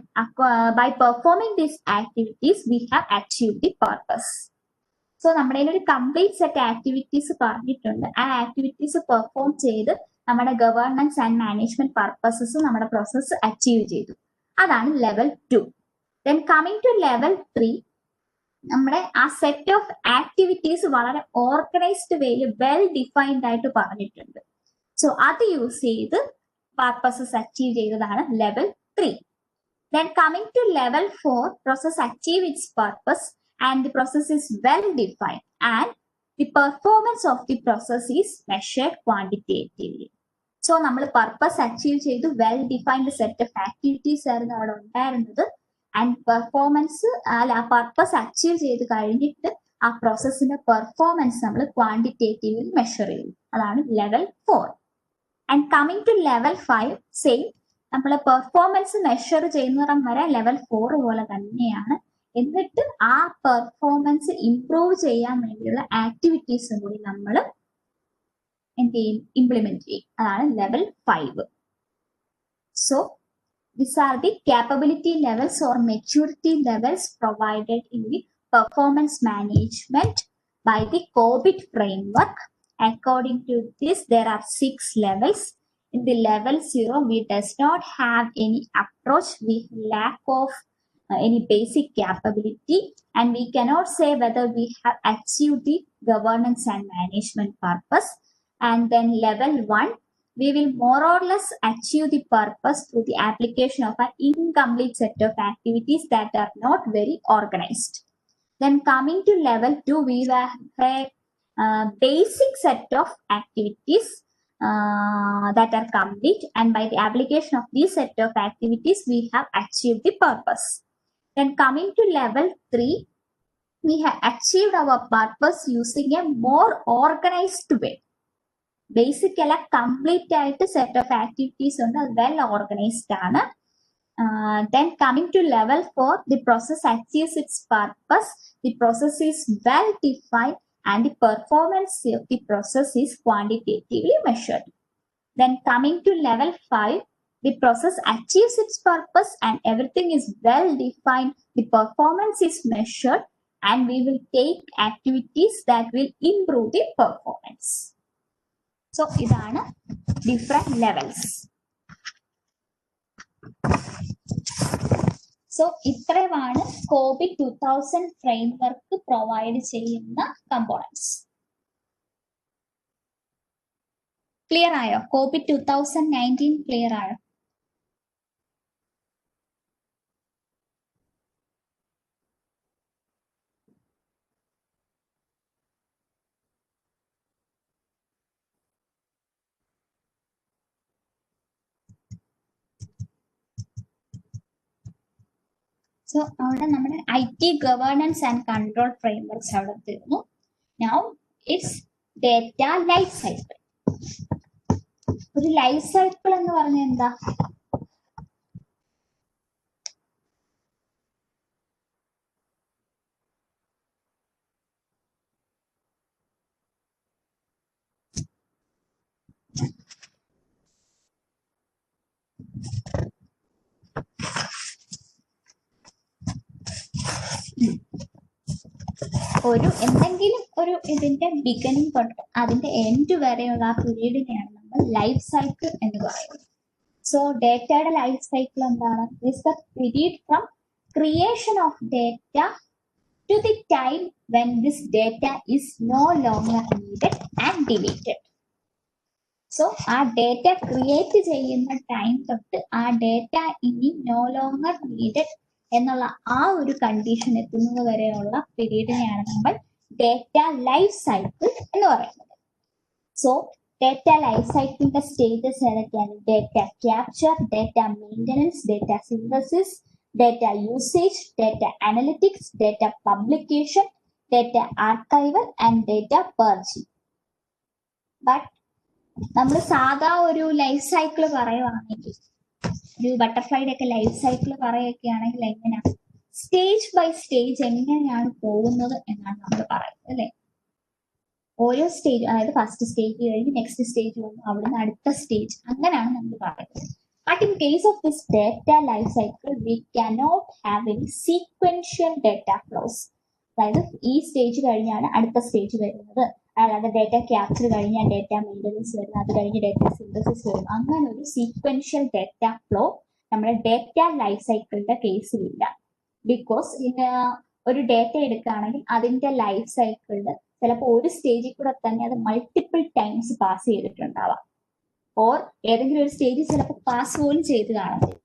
Speaker 1: by performing these activities, we have achieved the purpose. So നമ്മുടെ ഒരു കംപ്ലീറ്റ് സെറ്റ് ആക്ടിവിറ്റീസ് പറഞ്ഞിട്ടുണ്ട്. ആ ആക്ടിവിറ്റീസ് പെർഫോം ചെയ്ത് നമ്മുടെ ഗവേണൻസ് ആൻഡ് മാനേജ്മെന്റ് പർപ്പസസ് നമ്മുടെ process achieve ചെയ്തു. അതാണ് level 2. Then coming to level 3, നമ്മുടെ ആ സെറ്റ് ഓഫ് ആക്ടിവിറ്റീസ് വളരെ ഓർഗനൈസ്ഡ് വേയിൽ വെൽ ഡിഫൈൻഡ് ആയിട്ട് പറഞ്ഞിട്ടുണ്ട്. സോ അത് യൂസ് ചെയ്ത് പർപ്പസസ് അച്ചീവ് ചെയ്തതാണ് level 3. Then coming to level 4, process achieve its purpose and the process is well defined and the performance of the process is measured quantitatively. So നമ്മൾ purpose achieve ചെയ്തു, well defined set of activities ആയിരുന്നു അവിടെ ഉണ്ടായിരുന്നത്. And performance ആ purpose achieve ചെയ്ത് കഴിഞ്ഞിട്ട് ആ പ്രോസസ്സിന്റെ performance നമ്മൾ ക്വാണ്ടിറ്റേറ്റീവ്ലി മെഷർ ചെയ്യും. അതാണ് level 4. And coming two level 5, same നമ്മൾ പെർഫോമൻസ് മെഷർ ചെയ്യുന്നിടം വരെ ലെവൽ 4 പോലെ തന്നെയാണ്. എന്നിട്ട് ആ പെർഫോമൻസ് ഇംപ്രൂവ് ചെയ്യാൻ വേണ്ടിയുള്ള ആക്ടിവിറ്റീസും കൂടി നമ്മൾ എന്ത് ചെയ്യും, ഇംപ്ലിമെന്റ് ചെയ്യും. അതാണ് level 5. So these are the capability levels or maturity levels provided in the performance management by the COBIT framework. According to this, there are 6 levels. in the level 0, we does not have any approach. We lack of any basic capability, and we cannot say whether we have achieved the governance and management purpose. And then level 1, we will more or less achieve the purpose through the application of an incomplete set of activities that are not very organized. Then coming to level 2, we have a basic set of activities that are complete, and by the application of this set of activities, we have achieved the purpose. Then coming to level 3, we have achieved our purpose using a more organized way. Basically, complete set of activities on a well organized. Then coming to level 4, the process achieves its purpose. The process is well defined and the performance of the process is quantitatively measured. Then coming to level 5, the process achieves its purpose and everything is well defined. The performance is measured and we will take activities that will improve the performance. So, these are different levels. So, ഇത്രയുമാണ് COBIT 2000 framework provide ചെയ്യുന്ന components. Clear ആയോ? COBIT 2019 clear ആയോ? So, അവിടെ നമ്മുടെ IT governance and control frameworks അവിടെ തീർന്നു. Now, it's data life cycle. ഒരു life cycle എന്ന് പറഞ്ഞാൽ എന്താ? ഒരു എന്തെങ്കിലും ഒരു ഇതിന്റെ ബിഗിനിങ് തൊട്ട് അതിന്റെ എൻഡ് വരെയുള്ള ആ പീരീഡിനെയാണ് നമ്മൾ ലൈഫ് സൈക്കിൾ എന്ന് പറയുന്നത്. സോ ഡേറ്റയുടെ ലൈഫ് സൈക്കിൾ എന്താണ്? Is the period from creation of data to the time when this data is no longer needed and deleted. So ആ ഡേറ്റ ക്രിയേറ്റ് ചെയ്യുന്ന ടൈം തൊട്ട് ആ ഡേറ്റ ഇനി നോ ലോങ്ങർ നീഡഡ് എന്നുള്ള ആ ഒരു കണ്ടീഷൻ എത്തുന്നത് വരെയുള്ള പീരീഡിനെയാണ് നമ്മൾ ഡേറ്റ ലൈഫ് സൈക്കിൾ എന്ന് പറയുന്നത്. സോ ഡേറ്റ ലൈഫ് സൈക്കിളിന്റെ സ്റ്റേജസ് ഏതൊക്കെയാണ്? Data capture, data maintenance, data synthesis, data usage, data analytics, data publication, data archival and data purging. But നമ്മൾ സാധാ ഒരു ലൈഫ് സൈക്കിൾ പറയുവാണെങ്കിൽ, ഒരു ബട്ടർഫ്ലൈയുടെ ഒക്കെ ലൈഫ് സൈക്കിൾ പറയുകയാണെങ്കിൽ എങ്ങനെയാണ്? സ്റ്റേജ് ബൈ സ്റ്റേജ് എങ്ങനെയാണ് പോകുന്നത് എന്നാണ് നമ്മൾ പറയുന്നത്, അല്ലെ? ഓരോ സ്റ്റേജ്, അതായത് ഫസ്റ്റ് സ്റ്റേജ് കഴിഞ്ഞ് നെക്സ്റ്റ് സ്റ്റേജ് വന്നു, അവിടുന്ന് അടുത്ത സ്റ്റേജ്, അങ്ങനെയാണ് നമ്മൾ പറയുന്നത്. But in case of this data life cycle we cannot have any sequential data flows. അതായത് ഈ സ്റ്റേജ് കഴിഞ്ഞാണ് അടുത്ത സ്റ്റേജ് വരുന്നത്, അല്ലാതെ ഡേറ്റ ക്യാപ്ചർ കഴിഞ്ഞാൽ ഡേറ്റ മെയിൻ്റനൻസ് വരുന്നത്, അത് കഴിഞ്ഞ് ഡേറ്റ സിന്തസിസ് വരുന്നു. അങ്ങനെ ഒരു സീക്വൻഷ്യൽ ഡേറ്റ ഫ്ലോ നമ്മുടെ ഡേറ്റ ലൈഫ് സൈക്കിളിന്റെ കേസിലില്ല. ബിക്കോസ് ഒരു ഡേറ്റ എടുക്കുകയാണെങ്കിൽ അതിന്റെ ലൈഫ് സൈക്കിളിൽ ചിലപ്പോൾ ഒരു സ്റ്റേജിൽ കൂടെ തന്നെ അത് മൾട്ടിപ്പിൾ ടൈംസ് പാസ് ചെയ്തിട്ടുണ്ടാവാം, ഓർ ഏതെങ്കിലും ഒരു സ്റ്റേജിൽ ചിലപ്പോൾ പാസ് പോലും ചെയ്ത് കാണത്തില്ല.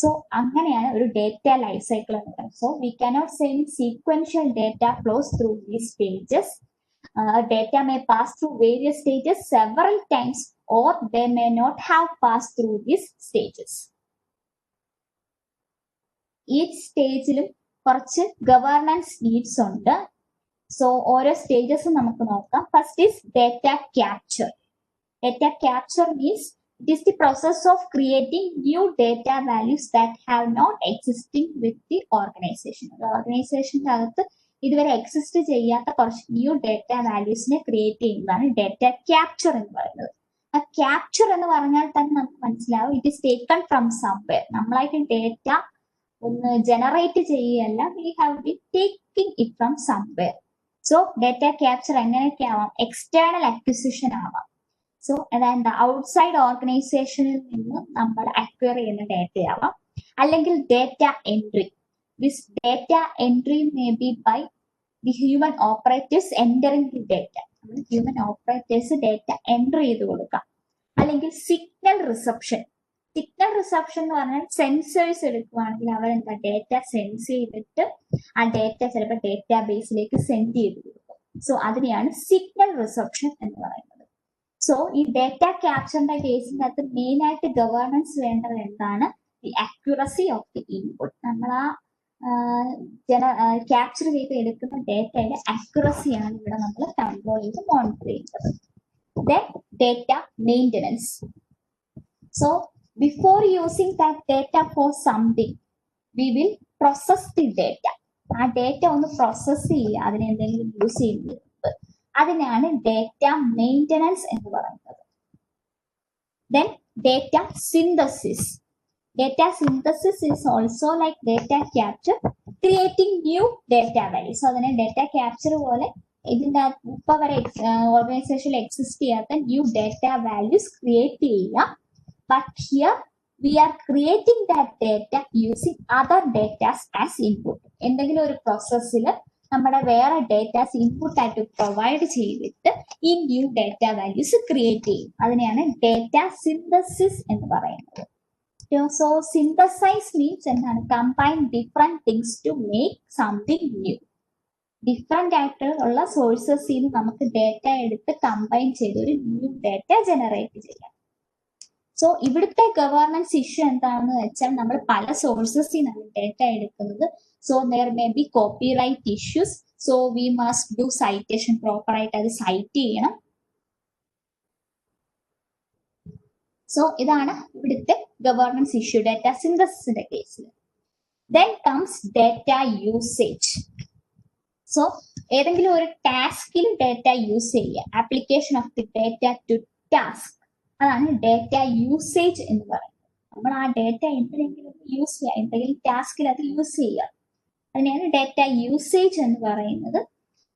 Speaker 1: സോ അങ്ങനെയാണ് ഒരു ഡേറ്റ ലൈഫ് സൈക്കിൾ എന്ന് പറയുന്നത്. So we cannot say sequential data flows through these stages. Data may pass through various stages several times, or they may not have passed through these stages. Each സ്റ്റേജിലും കുറച്ച് governance needs ഉണ്ട്. So ഓരോ സ്റ്റേജസും നമുക്ക് നോക്കാം. First is data capture. Data capture means it is the process of creating new data values that have not existing with the organization. ഓർഗനൈസേഷൻ്റെ അകത്ത് ഇതുവരെ exist ചെയ്യാത്ത കുറച്ച് ന്യൂ ഡേറ്റ വാല്യൂസിനെ ക്രിയേറ്റ് ചെയ്യുന്നതാണ് ഡേറ്റ ക്യാപ്ചർ എന്ന് പറയുന്നത്. ആ ക്യാപ്ചർ എന്ന് പറഞ്ഞാൽ തന്നെ നമുക്ക് മനസ്സിലാവും it is taken from somewhere. നമ്മളായിട്ട് ഡേറ്റ ഒന്ന് ജനറേറ്റ് ചെയ്യുകയല്ല, we have been taking it from somewhere. So data capture എങ്ങനെയൊക്കെ ആവാം? എക്സ്റ്റേണൽ അക്വിസിഷൻ ആവാം. സോ അതായത് ഔട്ട്സൈഡ് ഓർഗനൈസേഷനിൽ നിന്ന് നമ്മൾ അക്വയർ ചെയ്യുന്ന ഡേറ്റയാവാം, അല്ലെങ്കിൽ data entry. This data entry may be by the human operators entering the data. Human operators data entry ചെയ്ത് കൊടുക്കാം. അല്ലെങ്കിൽ സിഗ്നൽ റിസപ്ഷൻ. സിഗ്നൽ റിസപ്ഷൻ എന്ന് പറഞ്ഞാൽ സെൻസേഴ്സ് എടുക്കുവാണെങ്കിൽ അവരെന്താ ഡേറ്റ സെൻസ് ചെയ്തിട്ട് ആ ഡേറ്റ ചിലപ്പോൾ ഡേറ്റാ ബേസിലേക്ക് സെൻഡ് ചെയ്ത് കൊടുക്കും. സോ അതിനെയാണ് സിഗ്നൽ റിസപ്ഷൻ എന്ന് പറയുന്നത്. സോ ഈ ഡേറ്റ ക്യാപ്ചറിന്റെ കേസിനകത്ത് മെയിൻ ആയിട്ട് ഗവേണൻസ് വേണ്ടത് എന്താണ്? The accuracy of the input. നമ്മൾ ആ ക്യാപ്ചർ ചെയ്ത് എടുക്കുന്ന ഡേറ്റയുടെ അക്യുറസിയാണ് ഇവിടെ നമ്മൾ കൺട്രോൾ ചെയ്ത് മോണിറ്റർ ചെയ്യുന്നത്. Then data maintenance. So before using that data for something we will process the data. ആ ഡേറ്റ ഒന്ന് പ്രോസസ് ചെയ്യുക, അതിനെ എന്തെങ്കിലും യൂസ് ചെയ്യുന്നത്, അതിനാണ് ഡേറ്റ മെയിൻ്റനൻസ് എന്ന് പറയുന്നത്. Then data synthesis. Data synthesis is also like data capture, creating new data values. So അതിനെ ഡേറ്റ ക്യാപ്ചർ പോലെ ഇതിൻ്റെ ഇപ്പൊ വരെ ഓർഗനൈസേഷനിൽ എക്സിസ്റ്റ് ചെയ്യാത്ത ന്യൂ ഡേറ്റ വാല്യൂസ് ക്രിയേറ്റ് ചെയ്യുക. But here we are creating that data using other datas as input. എന്തെങ്കിലും ഒരു പ്രോസസ്സിൽ നമ്മുടെ വേറെ ഡേറ്റാസ് ഇൻപുട്ട് ആയിട്ട് പ്രൊവൈഡ് ചെയ്തിട്ട് ഈ ന്യൂ ഡേറ്റ വാല്യൂസ് ക്രിയേറ്റ് ചെയ്യും. അതിനെയാണ് ഡേറ്റ സിന്തസിസ് എന്ന് പറയുന്നത്. So synthesize means എന്താണ്? Combine different things to make something new. Different ആയിട്ടുള്ള സോഴ്സസിൽ നിന്ന് നമുക്ക് ഡേറ്റ എടുത്ത് കമ്പൈൻ ചെയ്ത് ഒരു ന്യൂ ഡേറ്റ ജനറേറ്റ് ചെയ്യാം. സോ ഇവിടുത്തെ ഗവേർണൻസ് ഇഷ്യൂ എന്താണെന്ന് വെച്ചാൽ നമ്മൾ പല സോഴ്സസിൽ നിന്നാണ് ഡേറ്റ എടുക്കുന്നത്. So there may be copyright issues. So we must do citation, പ്രോപ്പറായിട്ട് അത് സൈറ്റ് ചെയ്യണം. സോ ഇതാണ് ഇവിടുത്തെ ഗവേർണൻസ് ഇഷ്യൂ ഡേറ്റ സിന്തസിസിന്റെ കേസിൽ. Then comes data usage. So ഏതെങ്കിലും ഒരു ടാസ്കിൽ ഡേറ്റ യൂസ് ചെയ്യുക, application of the data to task, അതാണ് ഡേറ്റ യൂസേജ് എന്ന് പറയുന്നത്. നമ്മൾ ആ ഡേറ്റ എന്തിനെങ്കിലും യൂസ് ചെയ്യുക, എന്തെങ്കിലും ടാസ്കിൽ അത് യൂസ് ചെയ്യുക, അതിനെയാണ് ഡേറ്റ യൂസേജ് എന്ന് പറയുന്നത്.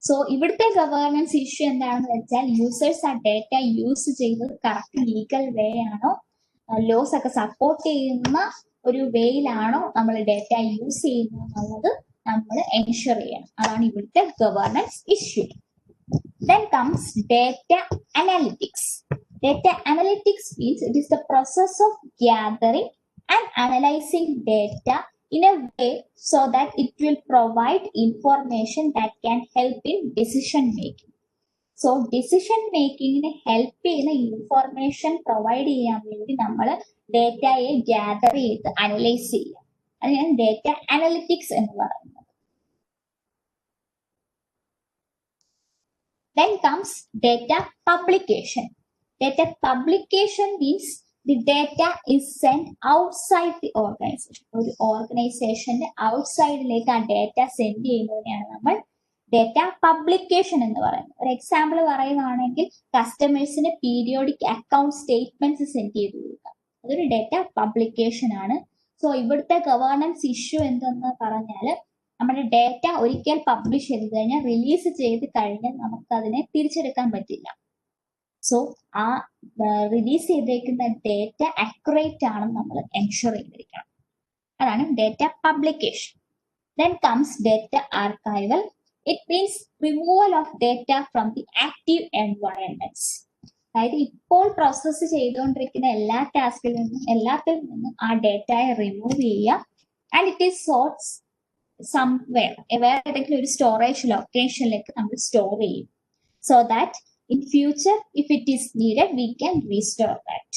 Speaker 1: സോ ഇവിടുത്തെ ഗവേർണൻസ് ഇഷ്യൂ എന്താണെന്ന് വെച്ചാൽ യൂസേഴ്സ് ആ ഡേറ്റ യൂസ് ചെയ്യുന്നത് കറക്റ്റ് ലീഗൽ വേ ആണോ, ലോസ് ഒക്കെ സപ്പോർട്ട് ചെയ്യുന്ന ഒരു വേയിലാണോ നമ്മൾ ഡേറ്റ യൂസ് ചെയ്യുന്നത് എന്നുള്ളത് നമ്മൾ എൻഷുർ ചെയ്യണം. അതാണ് ഇവിടുത്തെ governance issue. Then comes data analytics. Data analytics means it is the process of gathering and analysing data in a way so that it will provide information that can help in decision making. So decision making നെ help ചെയ്യുന്ന information provide ചെയ്യാൻ വേണ്ടി നമ്മൾ ഡേറ്റയെ gather ചെയ്ത് analyse ചെയ്യുക. അതിനാണ് data analytics എന്ന് പറയുന്നത്. Then comes data publication. Data publication means the data is sent outside the organization. ഒരു ഓർഗനൈസേഷന്റെ ഔട്ട്സൈഡിലേക്ക് ആ ഡേറ്റ സെൻഡ് ചെയ്യുന്നതിനെയാണ് നമ്മൾ ഡേറ്റ പബ്ലിക്കേഷൻ എന്ന് പറയുന്നത്. ഒരു എക്സാമ്പിൾ പറയുകയാണെങ്കിൽ കസ്റ്റമേഴ്സിന് പീരിയോഡിക് അക്കൗണ്ട് സ്റ്റേറ്റ്മെന്റ്സ് സെൻഡ് ചെയ്ത് കൊടുക്കുക, അതൊരു ഡേറ്റ പബ്ലിക്കേഷൻ ആണ്. സോ ഇവിടുത്തെ ഗവേർണൻസ് ഇഷ്യൂ എന്തെന്ന് പറഞ്ഞാൽ നമ്മുടെ ഡേറ്റ ഒരിക്കൽ പബ്ലിഷ് ചെയ്ത് കഴിഞ്ഞാൽ റിലീസ് ചെയ്ത് കഴിഞ്ഞാൽ നമുക്ക് അതിനെ തിരിച്ചെടുക്കാൻ പറ്റില്ല. സോ ആ റിലീസ് ചെയ്തേക്കുന്ന ഡേറ്റ അക്യുറേറ്റ് ആണെന്ന് നമ്മൾ എൻഷുർ ചെയ്തിരിക്കണം. അതാണ് data publication. Then comes data archival. It means removal of data from the active environments. അതായത് ഇപ്പോൾ പ്രോസസ്സ് ചെയ്തുകൊണ്ടിരിക്കുന്ന എല്ലാ ടാസ്കിൽ എല്ലാത്തിൽ നിന്നും ആ ഡേറ്റയെ റിമൂവ് ചെയ്യുക. And it is sorts somewhere, വേറെ ഏതെങ്കിലും ഒരു സ്റ്റോറേജ് ലൊക്കേഷനിലേക്ക് നമ്മൾ സ്റ്റോർ ചെയ്യും. So that in future if it is needed we can restore that.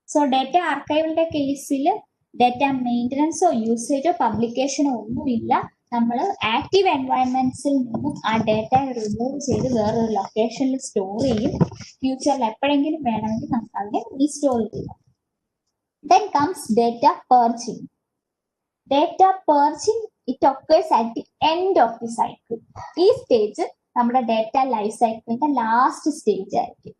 Speaker 1: So data archival കേസിൽ ഡേറ്റ മെയിൻ്റനൻസോ യൂസേജോ പബ്ലിക്കേഷനോ ഒന്നുമില്ല. നമ്മൾ ആക്റ്റീവ് എൻവയൺമെന്റ്സിൽ നിന്നും ആ ഡേറ്റ റിമൂവ് ചെയ്ത് വേറൊരു ലൊക്കേഷനിൽ സ്റ്റോർ ചെയ്യും. ഫ്യൂച്ചറിൽ എപ്പോഴെങ്കിലും വേണമെങ്കിൽ നമുക്ക് അതിനെ റീസ്റ്റോർ ചെയ്യാം. Then comes data purging. Data purging, it occurs at the end of the cycle. ഈ സ്റ്റേജ് നമ്മുടെ ഡേറ്റ ലൈഫ് സൈക്കിളിന്റെ ലാസ്റ്റ് സ്റ്റേജ് ആയിരിക്കും.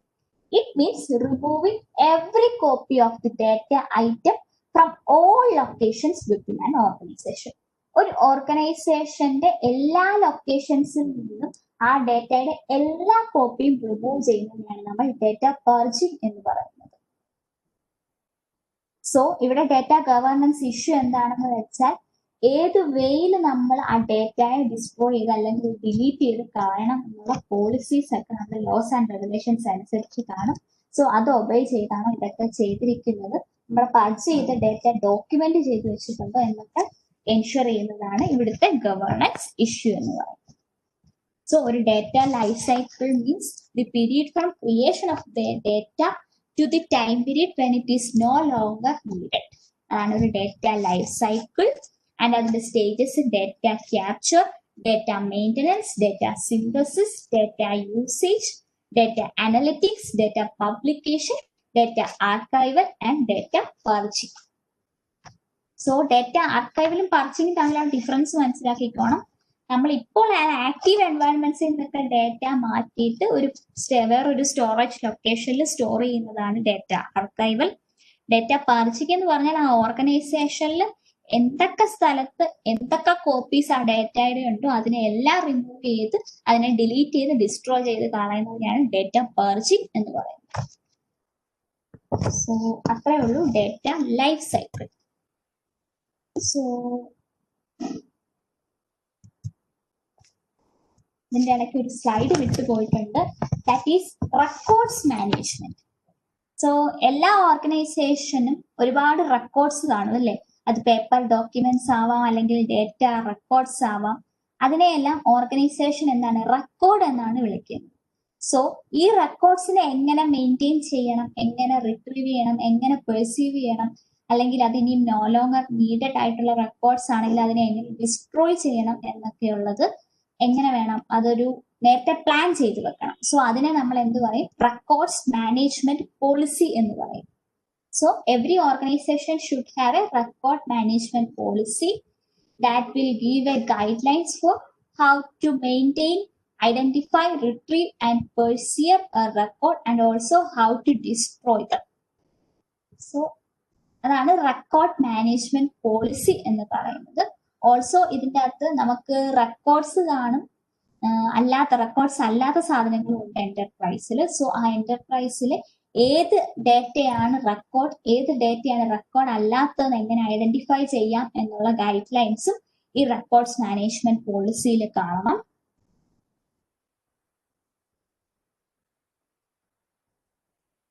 Speaker 1: It means removing every copy of the data item from all locations within an organisation. ഒരു ഓർഗനൈസേഷന്റെ എല്ലാ ലൊക്കേഷൻസിൽ നിന്നും ആ ഡേറ്റയുടെ എല്ലാ കോപ്പിയും റിമൂവ് ചെയ്യുന്നതിനാണ് നമ്മൾ ഡേറ്റ പർജിങ് എന്ന് പറയുന്നത്. സോ ഇവിടെ ഡേറ്റ ഗവേണൻസ് ഇഷ്യൂ എന്താണെന്ന് വെച്ചാൽ ഏത് വേയിൽ നമ്മൾ ആ ഡേറ്റയെ ഡിസ്ട്രോയ് ചെയ്ത് അല്ലെങ്കിൽ ഡിലീറ്റ് ചെയ്ത് കളയണം എന്നുള്ള പോളിസീസ് ഒക്കെ നമ്മുടെ ലോസ് ആൻഡ് റെഗുലേഷൻസ് അനുസരിച്ച് കാണും. സോ അത് ഒബേ ചെയ്താണ് ഇതൊക്കെ ചെയ്തിരിക്കുന്നത്. നമ്മൾ പർച്ച് ചെയ്ത ഡേറ്റ ഡോക്യുമെന്റ് ചെയ്ത് വെച്ചിട്ടുണ്ടോ എന്നൊക്കെ എൻഷുർ ചെയ്യുന്നതാണ് ഇവിടുത്തെ ഗവേണൻസ് ഇഷ്യൂ എന്ന് പറയുന്നത്. സോ ഒരു data life cycle means the period from creation of the data to the time period when it is no longer needed. അതാണ് ഒരു data life cycle. And other stages data capture, data maintenance, data synthesis, data usage, data analytics, data publication, data archival and data purging. So data archival purging തമ്മിലുള്ള difference മനസ്സിലാക്കിക്കോണം. നമ്മൾ ഇപ്പോൾ active എൻവയൺമെന്റ്സിൽ നിന്നൊക്കെ data മാറ്റിയിട്ട് വേറൊരു storage ലൊക്കേഷനിൽ store ചെയ്യുന്നതാണ് data archival. Data പർജിങ് എന്ന് പറഞ്ഞാൽ ആ ഓർഗനൈസേഷനിൽ എന്തൊക്കെ സ്ഥലത്ത് എന്തൊക്കെ കോപ്പീസ് ആ ഡേറ്റയുടെ ഉണ്ടോ അതിനെ എല്ലാം റിമൂവ് ചെയ്ത് അതിനെ ഡിലീറ്റ് ചെയ്ത് ഡിസ്ട്രോയ് ചെയ്ത് കളയുന്നതിനാണ് ഡേറ്റ പർജിങ് എന്ന് പറയുന്നത്. സോ അത്രേ ഉള്ളൂ ഡേറ്റ ലൈഫ് സൈക്കിൾ. സോ ഇതിന്റെ ഇടയ്ക്ക് ഒരു സ്ലൈഡ് വിട്ടുപോയിട്ടുണ്ട്. That is records management. So എല്ലാ ഓർഗനൈസേഷനും ഒരുപാട് റെക്കോർഡ്സ് കാണും അല്ലേ? അത് പേപ്പർ ഡോക്യുമെന്റ്സ് ആവാം അല്ലെങ്കിൽ ഡേറ്റ റെക്കോർഡ്സ് ആവാം. അതിനെയെല്ലാം ഓർഗനൈസേഷൻ എന്താണ് റെക്കോർഡ് എന്നാണ് വിളിക്കുന്നത്. സോ ഈ റെക്കോർഡ്സിനെ എങ്ങനെ മെയിൻറ്റെയിൻ ചെയ്യണം, എങ്ങനെ റിട്രീവ് ചെയ്യണം, എങ്ങനെ പെർസീവ് ചെയ്യണം, അല്ലെങ്കിൽ അത് ഇനിയും നോ ലോങ്ങർ നീഡഡ് ആയിട്ടുള്ള റെക്കോർഡ്സ് ആണെങ്കിൽ അതിനെ എങ്ങനെ ഡിസ്ട്രോയ് ചെയ്യണം എന്നൊക്കെയുള്ളത് എങ്ങനെ വേണം അതൊരു നേരത്തെ പ്ലാൻ ചെയ്ത് വെക്കണം. സോ അതിനെ നമ്മൾ എന്ത് പറയും? റെക്കോർഡ്സ് മാനേജ്മെന്റ് പോളിസി എന്ന് പറയും. So every organization should have a record management policy that will give a guidelines for how to maintain, identify, retrieve and perceive a record and also how to destroy them. So അതാണ് record management policy എന്ന് പറയുന്നത്. Also ഇതിൻ്റെ അകത്ത് നമുക്ക് records കാണും, അല്ലാത്ത records അല്ലാത്ത സാധനങ്ങളും ഉണ്ട് എന്റർപ്രൈസിൽ. സോ ആ എന്റർപ്രൈസിൽ ഏത് ഡേറ്റയാണ് റെക്കോർഡ്, ഏത് ഡേറ്റയാണ് റെക്കോർഡ് അല്ലാത്തതെന്ന് എങ്ങനെ ഐഡന്റിഫൈ ചെയ്യാം എന്നുള്ള ഗൈഡ് ലൈൻസും ഈ റെക്കോർഡ്സ് മാനേജ്മെന്റ് പോളിസിയിൽ കാണണം.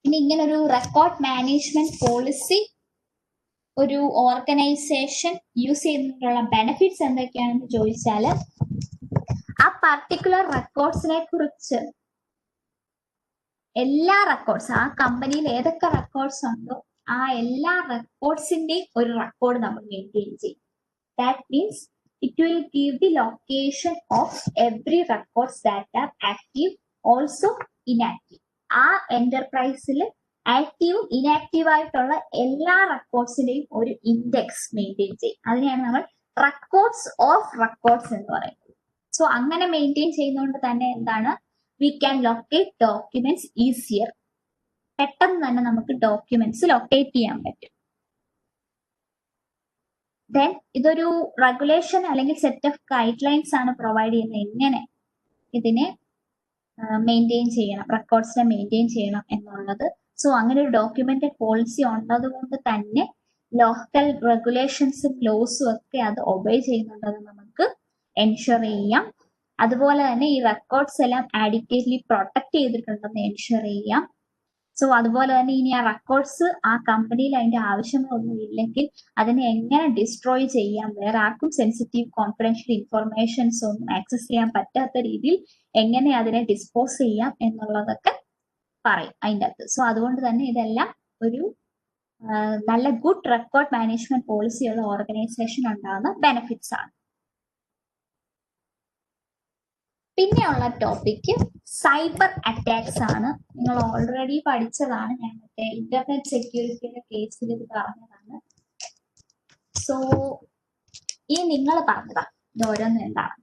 Speaker 1: ഇനി ഇങ്ങനെ ഒരു റെക്കോർഡ് മാനേജ്മെന്റ് പോളിസി ഒരു ഓർഗനൈസേഷൻ യൂസ് ചെയ്യുന്നതിനുള്ള ബെനിഫിറ്റ്സ് എന്തൊക്കെയാണെന്ന് ചോദിച്ചാൽ ആ പർട്ടിക്കുലർ റെക്കോർഡ്സിനെ കുറിച്ച് എല്ലാ റെക്കോർഡ്സ് ആ കമ്പനിയിൽ ഏതൊക്കെ റെക്കോർഡ്സ് ഉണ്ടോ ആ എല്ലാ റെക്കോർഡ്സിന്റെയും ഒരു റെക്കോർഡ് നമ്മൾ മെയിൻറ്റെയിൻ ചെയ്യും. That means it will give the location of every records that are active also inactive. ആ എന്റർപ്രൈസിൽ ആക്റ്റീവും ഇനാക്റ്റീവ് ആയിട്ടുള്ള എല്ലാ റെക്കോർഡ്സിന്റെയും ഒരു ഇൻഡെക്സ് മെയിൻറ്റെയിൻ ചെയ്യും. അതിനെയാണ് നമ്മൾ റെക്കോർഡ്സ് ഓഫ് റെക്കോർഡ്സ് എന്ന് പറയുന്നത്. സോ അങ്ങനെ മെയിൻറ്റെയിൻ ചെയ്യുന്നതുകൊണ്ട് തന്നെ എന്താണ്, we can locate documents easier. പെട്ടെന്ന് തന്നെ നമുക്ക് ഡോക്യുമെന്റ്സ് ലൊക്കേറ്റ് ചെയ്യാൻ പറ്റും. ദെൻ ഇതൊരു റെഗുലേഷൻ അല്ലെങ്കിൽ സെറ്റ് ഓഫ് ഗൈഡ് ലൈൻസ് ആണ് പ്രൊവൈഡ് ചെയ്യുന്നത് എങ്ങനെ ഇതിനെ മെയിൻറ്റെയിൻ ചെയ്യണം, റെക്കോർഡ്സിനെ മെയിൻറ്റെയിൻ ചെയ്യണം എന്നുള്ളത്. സോ അങ്ങനെ ഒരു ഡോക്യുമെന്റ് പോളിസി ഉള്ളത് കൊണ്ട് തന്നെ ലോക്കൽ റെഗുലേഷൻസും ലോസും ഒക്കെ അത് ഒബേ ചെയ്യുന്നുണ്ടെന്ന് നമുക്ക് എൻഷുർ ചെയ്യാം. അതുപോലെ തന്നെ ഈ റെക്കോർഡ്സ് എല്ലാം ആഡിക്വേറ്റ്ലി പ്രൊട്ടക്ട് ചെയ്തിട്ടുണ്ടെന്ന് എൻഷുർ ചെയ്യാം. സോ അതുപോലെ തന്നെ ഇനി ആ റെക്കോർഡ്സ് ആ കമ്പനിയിൽ അതിന്റെ ആവശ്യങ്ങളൊന്നും ഇല്ലെങ്കിൽ അതിനെ എങ്ങനെ ഡിസ്ട്രോയ് ചെയ്യാം, വേറെ ആർക്കും സെൻസിറ്റീവ് കോൺഫിഡൻഷ്യൽ ഇൻഫർമേഷൻസ് ഒന്നും ആക്സസ് ചെയ്യാൻ പറ്റാത്ത രീതിയിൽ എങ്ങനെ അതിനെ ഡിസ്പോസ് ചെയ്യാം എന്നുള്ളതൊക്കെ പറയും അതിൻ്റെ അകത്ത്. സോ അതുകൊണ്ട് തന്നെ ഇതെല്ലാം ഒരു നല്ല ഗുഡ് റെക്കോർഡ് മാനേജ്മെന്റ് പോളിസിയുള്ള ഓർഗനൈസേഷൻ ഉണ്ടാകുന്ന ബെനിഫിറ്റ്സ് ആണ്. പിന്നെയുള്ള ടോപ്പിക്ക് സൈബർ അറ്റാക്സ് ആണ്. നിങ്ങൾ ഓൾറെഡി പഠിച്ചതാണ്, ഞാൻ മറ്റേ ഇന്റർനെറ്റ് സെക്യൂരിറ്റിയുടെ കേസിൽ ഇത് പറഞ്ഞതാണ്. സോ ഈ നിങ്ങൾ പറഞ്ഞതാ ഇത് ഓരോന്നും എന്താണ്.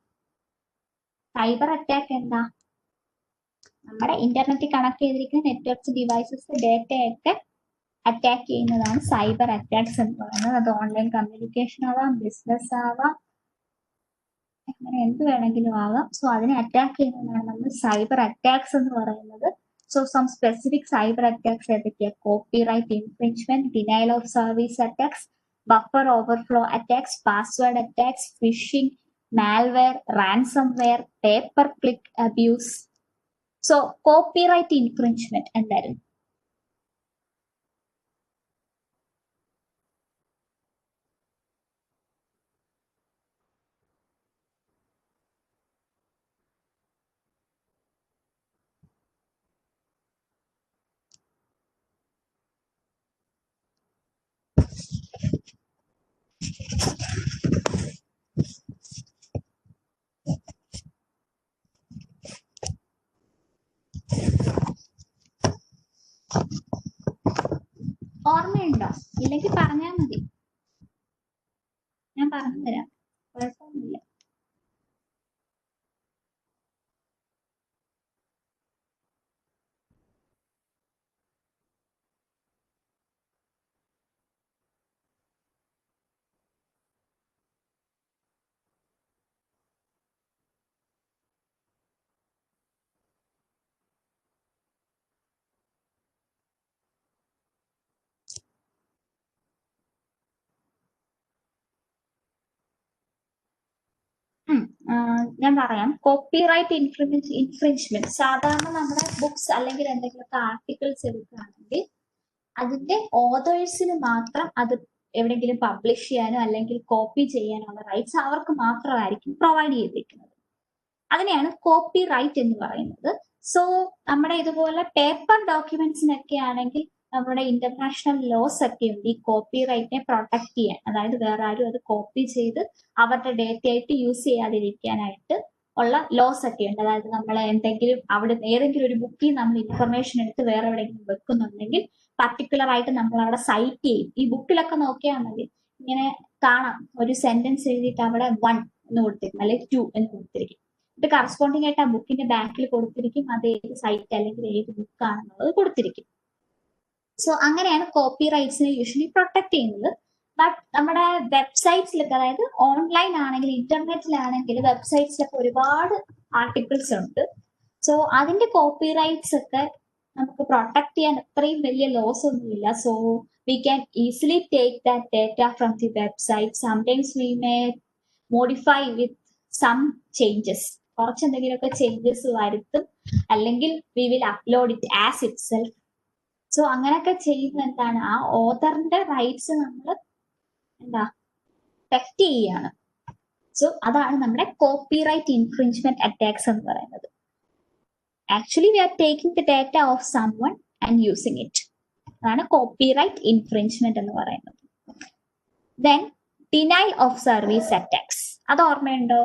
Speaker 1: സൈബർ അറ്റാക്ക് എന്താ? നമ്മുടെ ഇന്റർനെറ്റിൽ കണക്ട് ചെയ്തിരിക്കുന്ന നെറ്റ്വർക്ക്സ്, ഡിവൈസസ്, ഡേറ്റയൊക്കെ അറ്റാക്ക് ചെയ്യുന്നതാണ് സൈബർ അറ്റാക്സ് എന്ന് പറയുന്നത്. അത് ഓൺലൈൻ കമ്മ്യൂണിക്കേഷൻ ആവാം, ബിസിനസ് ആവാം, അങ്ങനെ എന്ത് വേണമെങ്കിലും ആകാം. സോ അതിനെ അറ്റാക്ക് ചെയ്യുന്നതാണ് നമ്മൾ സൈബർ അറ്റാക്സ് എന്ന് പറയുന്നത്. So some specific cyber attacks ഏതൊക്കെയാ? Copyright infringement, denial of service attacks, buffer overflow attacks, password attacks, phishing, malware, ransomware, pay per click abuse. So copyright infringement എന്തായിരുന്നു? ഓർമ്മയുണ്ടോ? ഇല്ലെങ്കിൽ പറഞ്ഞാൽ മതി, ഞാൻ പറഞ്ഞു തരാം, കുഴപ്പമൊന്നുമില്ല. ഞാൻ പറയാം. കോപ്പിറൈറ്റ് ഇൻഫ്രിഞ്ച്മെന്റ് സാധാരണ നമ്മുടെ ബുക്സ് അല്ലെങ്കിൽ എന്തെങ്കിലുമൊക്കെ ആർട്ടിക്കിൾസ് എടുക്കുകയാണെങ്കിൽ അതിന്റെ ഓതേഴ്സിന് മാത്രം അത് എവിടെയെങ്കിലും പബ്ലിഷ് ചെയ്യാനോ അല്ലെങ്കിൽ കോപ്പി ചെയ്യാനോ റൈറ്റ്സ് അവർക്ക് മാത്രമായിരിക്കും പ്രൊവൈഡ് ചെയ്തിരിക്കുന്നത്. അതിനെയാണ് കോപ്പി റൈറ്റ് എന്ന് പറയുന്നത്. സോ നമ്മുടെ ഇതുപോലെ പേപ്പർ ഡോക്യുമെന്റ്സിനൊക്കെ ആണെങ്കിൽ നമ്മുടെ ഇന്റർനാഷണൽ ലോസ് ഒക്കെ ഉണ്ട് ഈ കോപ്പി റൈറ്റിനെ പ്രൊട്ടക്ട് ചെയ്യാൻ. അതായത് വേറെ ആരും അത് കോപ്പി ചെയ്ത് അവരുടെ ഡേറ്റ ആയിട്ട് യൂസ് ചെയ്യാതിരിക്കാനായിട്ട് ഉള്ള ലോസ് ഒക്കെ ഉണ്ട്. അതായത് നമ്മൾ എന്തെങ്കിലും അവിടെ ഏതെങ്കിലും ഒരു ബുക്കിൽ നമ്മൾ ഇൻഫർമേഷൻ എടുത്ത് വേറെ എവിടെയെങ്കിലും വെക്കുന്നുണ്ടെങ്കിൽ പർട്ടിക്കുലർ ആയിട്ട് നമ്മൾ അവിടെ സൈറ്റ് ചെയ്യും. ഈ ബുക്കിലൊക്കെ നോക്കിയാൽ മതി, ഇങ്ങനെ കാണാം ഒരു സെന്റൻസ് എഴുതിയിട്ട് അവിടെ 1 എന്ന് കൊടുത്തിരിക്കും അല്ലെങ്കിൽ 2 എന്ന് കൊടുത്തിരിക്കും. ഇത് കറസ്പോണ്ടിങ് ആയിട്ട് ആ ബുക്കിന്റെ ബാക്കിൽ കൊടുത്തിരിക്കും അത് ഏത് സൈറ്റ് അല്ലെങ്കിൽ ഏത് ബുക്കാണെന്നുള്ളത് കൊടുത്തിരിക്കും. സോ അങ്ങനെയാണ് കോപ്പി റൈറ്റ്സിനെ യൂഷ്വലി പ്രൊട്ടക്ട് ചെയ്യുന്നത്. ബട്ട് നമ്മുടെ വെബ്സൈറ്റ്സിലൊക്കെ, അതായത് ഓൺലൈൻ ആണെങ്കിൽ ഇന്റർനെറ്റിലാണെങ്കിൽ വെബ്സൈറ്റ്സിലൊക്കെ ഒരുപാട് ആർട്ടിക്കിൾസ് ഉണ്ട്. സോ അതിന്റെ കോപ്പി റൈറ്റ്സ് ഒക്കെ നമുക്ക് പ്രൊട്ടക്ട് ചെയ്യാൻ അത്രയും വലിയ ലോസ് ഒന്നുമില്ല. So we can easily take that data from the website. Sometimes we may modify with some changes, കുറച്ച് എന്തെങ്കിലുമൊക്കെ ചേഞ്ചസ് വരുത്തും, അല്ലെങ്കിൽ we will upload it as itself. So അങ്ങനെയൊക്കെ ചെയ്യുന്നത് എന്താണ്, ആ ഓതറിന്റെ റൈറ്റ്സ് നമ്മൾ എന്താ പ്രൊട്ടക്ട് ചെയ്യാണ്. സോ അതാണ് നമ്മുടെ കോപ്പിറൈറ്റ് ഇൻഫ്രിഞ്ച്മെന്റ് അറ്റാക്സ് എന്ന് പറയുന്നത്. Actually we are taking the data of someone and using it. അതാണ് കോപ്പിറൈറ്റ് ഇൻഫ്രിഞ്ച്മെന്റ് എന്ന് പറയുന്നത്. Then denial of service attacks, അത് ഓർമ്മയുണ്ടോ?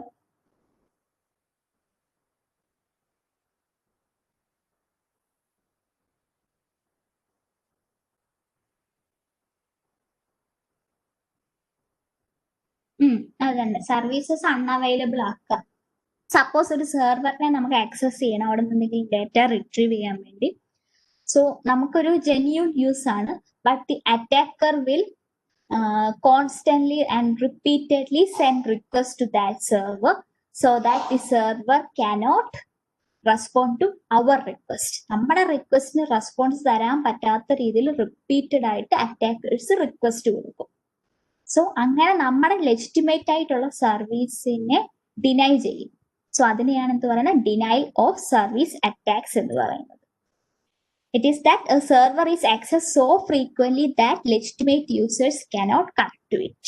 Speaker 1: അത് തന്നെ, സർവീസസ് അൺഅവൈലബിൾ ആക്കുക. സപ്പോസ് ഒരു സെർവറിനെ നമുക്ക് ആക്സസ് ചെയ്യണം അവിടെ നിന്നെങ്കിൽ ഡാറ്റ റിട്രീവ് ചെയ്യാൻ വേണ്ടി. സോ നമുക്കൊരു ജെന്യൂൻ യൂസ് ആണ്, but the attacker will constantly and repeatedly send requests to that server so that the server cannot respond to our request. നമ്മുടെ റിക്വസ്റ്റിന് റെസ്പോൺസ് തരാൻ പറ്റാത്ത രീതിയിൽ റിപ്പീറ്റഡ് ആയിട്ട് അറ്റാക്കേഴ്സ് റിക്വസ്റ്റ് കൊടുക്കും. സോ അങ്ങനെ നമ്മുടെ ലെജിറ്റിമേറ്റ് ആയിട്ടുള്ള സർവീസിനെ ഡിനൈ ചെയ്യും. സോ അതിനെയാണ് എന്ത് പറയുന്നത്, ഡിനൈൽ ഓഫ് സർവീസ് അറ്റാക്സ് എന്ന് പറയുന്നത്. It is that a server is accessed so frequently that legitimate users cannot connect to it.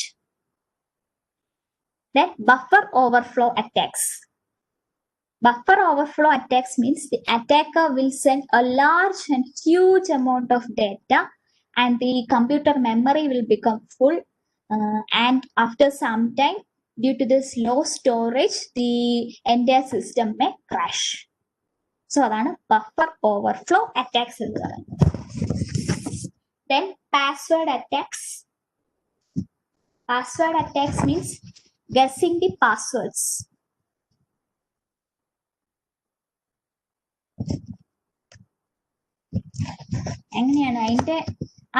Speaker 1: Then buffer overflow attacks. Buffer overflow attacks means the attacker will send a large and huge amount of data and the computer memory will become full, and after some time due to this low storage the entire system may crash. So അതാണ് buffer overflow attacks എന്ന് പറയുന്നത്. Then password attacks. Password attacks means guessing the passwords. എങ്ങനെയാണ് അതിന്റെ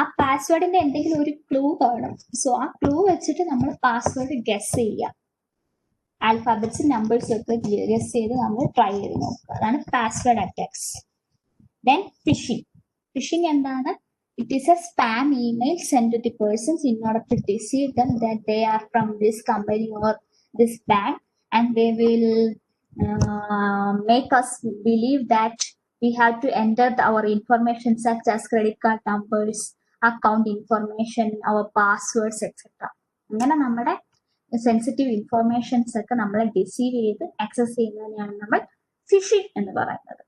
Speaker 1: ആ പാസ്വേഡിന്റെ എന്തെങ്കിലും ഒരു clue കാണും. So ആ ക്ലൂ വെച്ചിട്ട് നമ്മൾ പാസ്വേഡ് ഗസ് ചെയ്യുക. ആൽഫാബറ്റ്സ് നമ്പേഴ്സ് ഒക്കെ ഗസ് ചെയ്ത് നമ്മൾ ട്രൈ ചെയ്ത് നോക്കുക. അതാണ് പാസ്വേഡ് അറ്റാക്സ്. ദെൻ ഫിഷിംഗ് എന്താണ്? It is a spam email sent to the persons in order to deceive them that they are from this company or this bank, and they will make us believe that we have to enter our information such as credit card numbers, account information, our passwords, etc. അങ്ങനെ നമ്മുടെ sensitive informations ഒക്കെ നമ്മളെ deceive ചെയ്ത് access ചെയ്യുന്നതിനെയാണ് നമ്മൾ phishing എന്ന് പറയുന്നത്.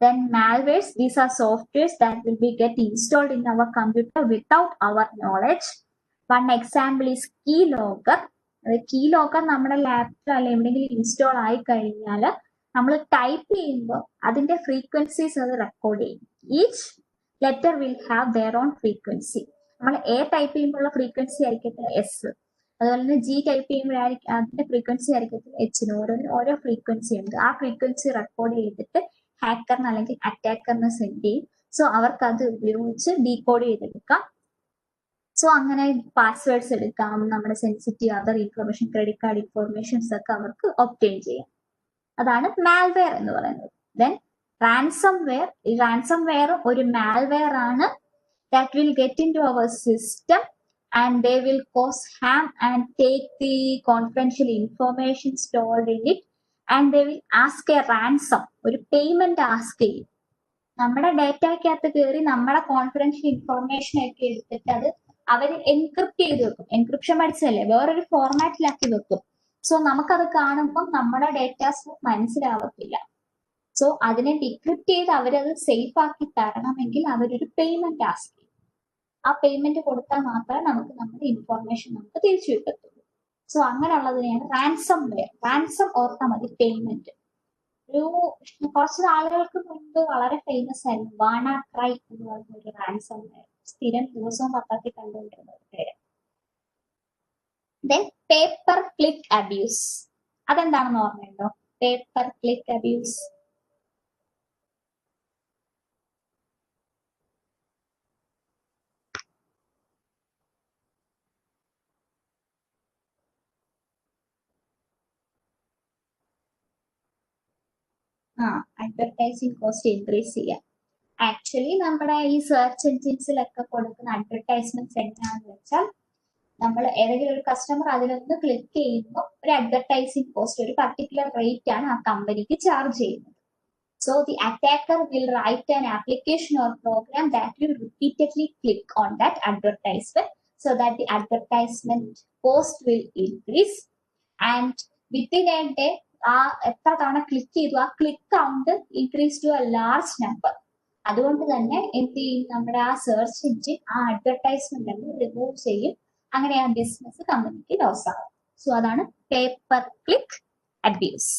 Speaker 1: Then malwares, these are softwares that will be get installed in our computer without our knowledge. One example is keylogger. Keylogger നമ്മുടെ laptop അല്ലെങ്കിൽ എവിടെയെങ്കിലും ഇൻസ്റ്റാൾ ആയി കഴിഞ്ഞാൽ നമ്മൾ ടൈപ്പ് ചെയ്യുമ്പോൾ അതിന്റെ ഫ്രീക്വൻസീസ് അത് റെക്കോർഡ് ചെയ്യും. Each letter will have their own frequency. നമ്മൾ എ ടൈപ്പ് ചെയ്യുമ്പോഴുള്ള ഫ്രീക്വൻസി ആയിരിക്കട്ടെ എസ്, അതുപോലെ തന്നെ ജി ടൈപ്പ് ചെയ്യുമ്പോഴായിരിക്കും അതിന്റെ ഫ്രീക്വൻസി ആയിരിക്കട്ടെ എച്ചിന്. ഓരോ ഫ്രീക്വൻസി ഉണ്ട്. ആ ഫ്രീക്വൻസി റെക്കോർഡ് ചെയ്തിട്ട് ഹാക്കറിന് അല്ലെങ്കിൽ അറ്റാക്കറിന് സെൻഡ് ചെയ്യും. സോ അവർക്ക് അത് ഉപയോഗിച്ച് ഡീകോഡ് ചെയ്തെടുക്കാം. സോ അങ്ങനെ പാസ്വേഡ്സ് എടുക്കാം, നമ്മുടെ sensitive other information, credit card informations ഒക്കെ അവർക്ക് ഒബ്റ്റെയിൻ ചെയ്യാം. അതാണ് മാൽവെയർ എന്ന് പറയുന്നത്. Then ransomware. ഈ റാൻസംവെയർ ഒരു മാൽവെയർ ആണ്. That will get in to our system and they will cause harm and take the confidential information stored in it, and they will ask a ransom, ഒരു payment ask ചെയ്യും. നമ്മുടെ ഡേറ്റയ്ക്കകത്ത് കയറി നമ്മുടെ confidential information ഒക്കെ എടുത്തിട്ട് അത് അവർ encrypt ചെയ്ത് വെക്കും. എൻക്രിപ്ഷൻ പഠിച്ചതല്ലേ, വേറൊരു ഫോർമാറ്റിലാക്കി വെക്കും. സോ നമുക്കത് കാണുമ്പോൾ നമ്മുടെ ഡേറ്റാസ് മനസ്സിലാവത്തില്ല. സോ അതിനെ ഡിക്രിപ്റ്റ് ചെയ്ത് അവരത് സേഫ് ആക്കി തരണമെങ്കിൽ അവരൊരു പേയ്മെന്റ് ആസ്ക് ചെയ്യും. ആ പേയ്മെന്റ് കൊടുത്താൽ മാത്രമേ നമുക്ക് നമ്മുടെ ഇൻഫോർമേഷൻ നമുക്ക് തിരിച്ചു കിട്ടത്തുള്ളൂ. So അങ്ങനെയുള്ളതിനെയാണ് ransomware. റാൻസം ഓർത്താൽ മതി, പേയ്മെന്റ്. കുറച്ച് നാളുകൾക്ക് മുൻപ് വളരെ ഫേമസ് ആയിരുന്നു വാണാക്രൈ എന്ന് പറയുന്ന ഒരു റാൻസംവെയർ. സ്ഥിരം ദിവസവും പത്രത്തിൽ കണ്ടുകൊണ്ടിരുന്ന ഒരു പേര്. Then paper click abuse. അതെന്താണെന്ന് ഓർമ്മയുണ്ടോ? Paper click abuse. Advertising cost increase ചെയ്യാം. ആക്ച്വലി നമ്മുടെ ഈ സെർച്ച് എൻജിൻസിലൊക്കെ കൊടുക്കുന്ന അഡ്വർടൈസ്മെന്റ്സ് എങ്ങനെയാണെന്ന് വെച്ചാൽ, നമ്മൾ ഏതെങ്കിലും ഒരു കസ്റ്റമർ അതിലൊന്ന് ക്ലിക്ക് ചെയ്യുമ്പോൾ ഒരു അഡ്വർടൈസിങ് കോസ്റ്റ്, ഒരു പർട്ടിക്കുലർ റേറ്റ് ആണ് ആ കമ്പനിക്ക് ചാർജ് ചെയ്യുന്നത്. So the attacker will write an application or program that will repeatedly click on that advertisement so that the advertisement cost will increase. And within a day ആ എത്ര തവണ click ചെയ്തു ആ click count increase to a large number. അതുകൊണ്ട് തന്നെ എന്ത് ചെയ്യും, നമ്മുടെ ആ സെർച്ച് എഞ്ചിൻ ആ അഡ്വർടൈസ്മെന്റ് റിമൂവ് ചെയ്യും. അങ്ങനെ ആ ബിസിനസ് കമ്പനിക്ക് ലോസ് ആവും. സോ അതാണ് പേപ്പർ ക്ലിക്ക് അബ്യൂസ്.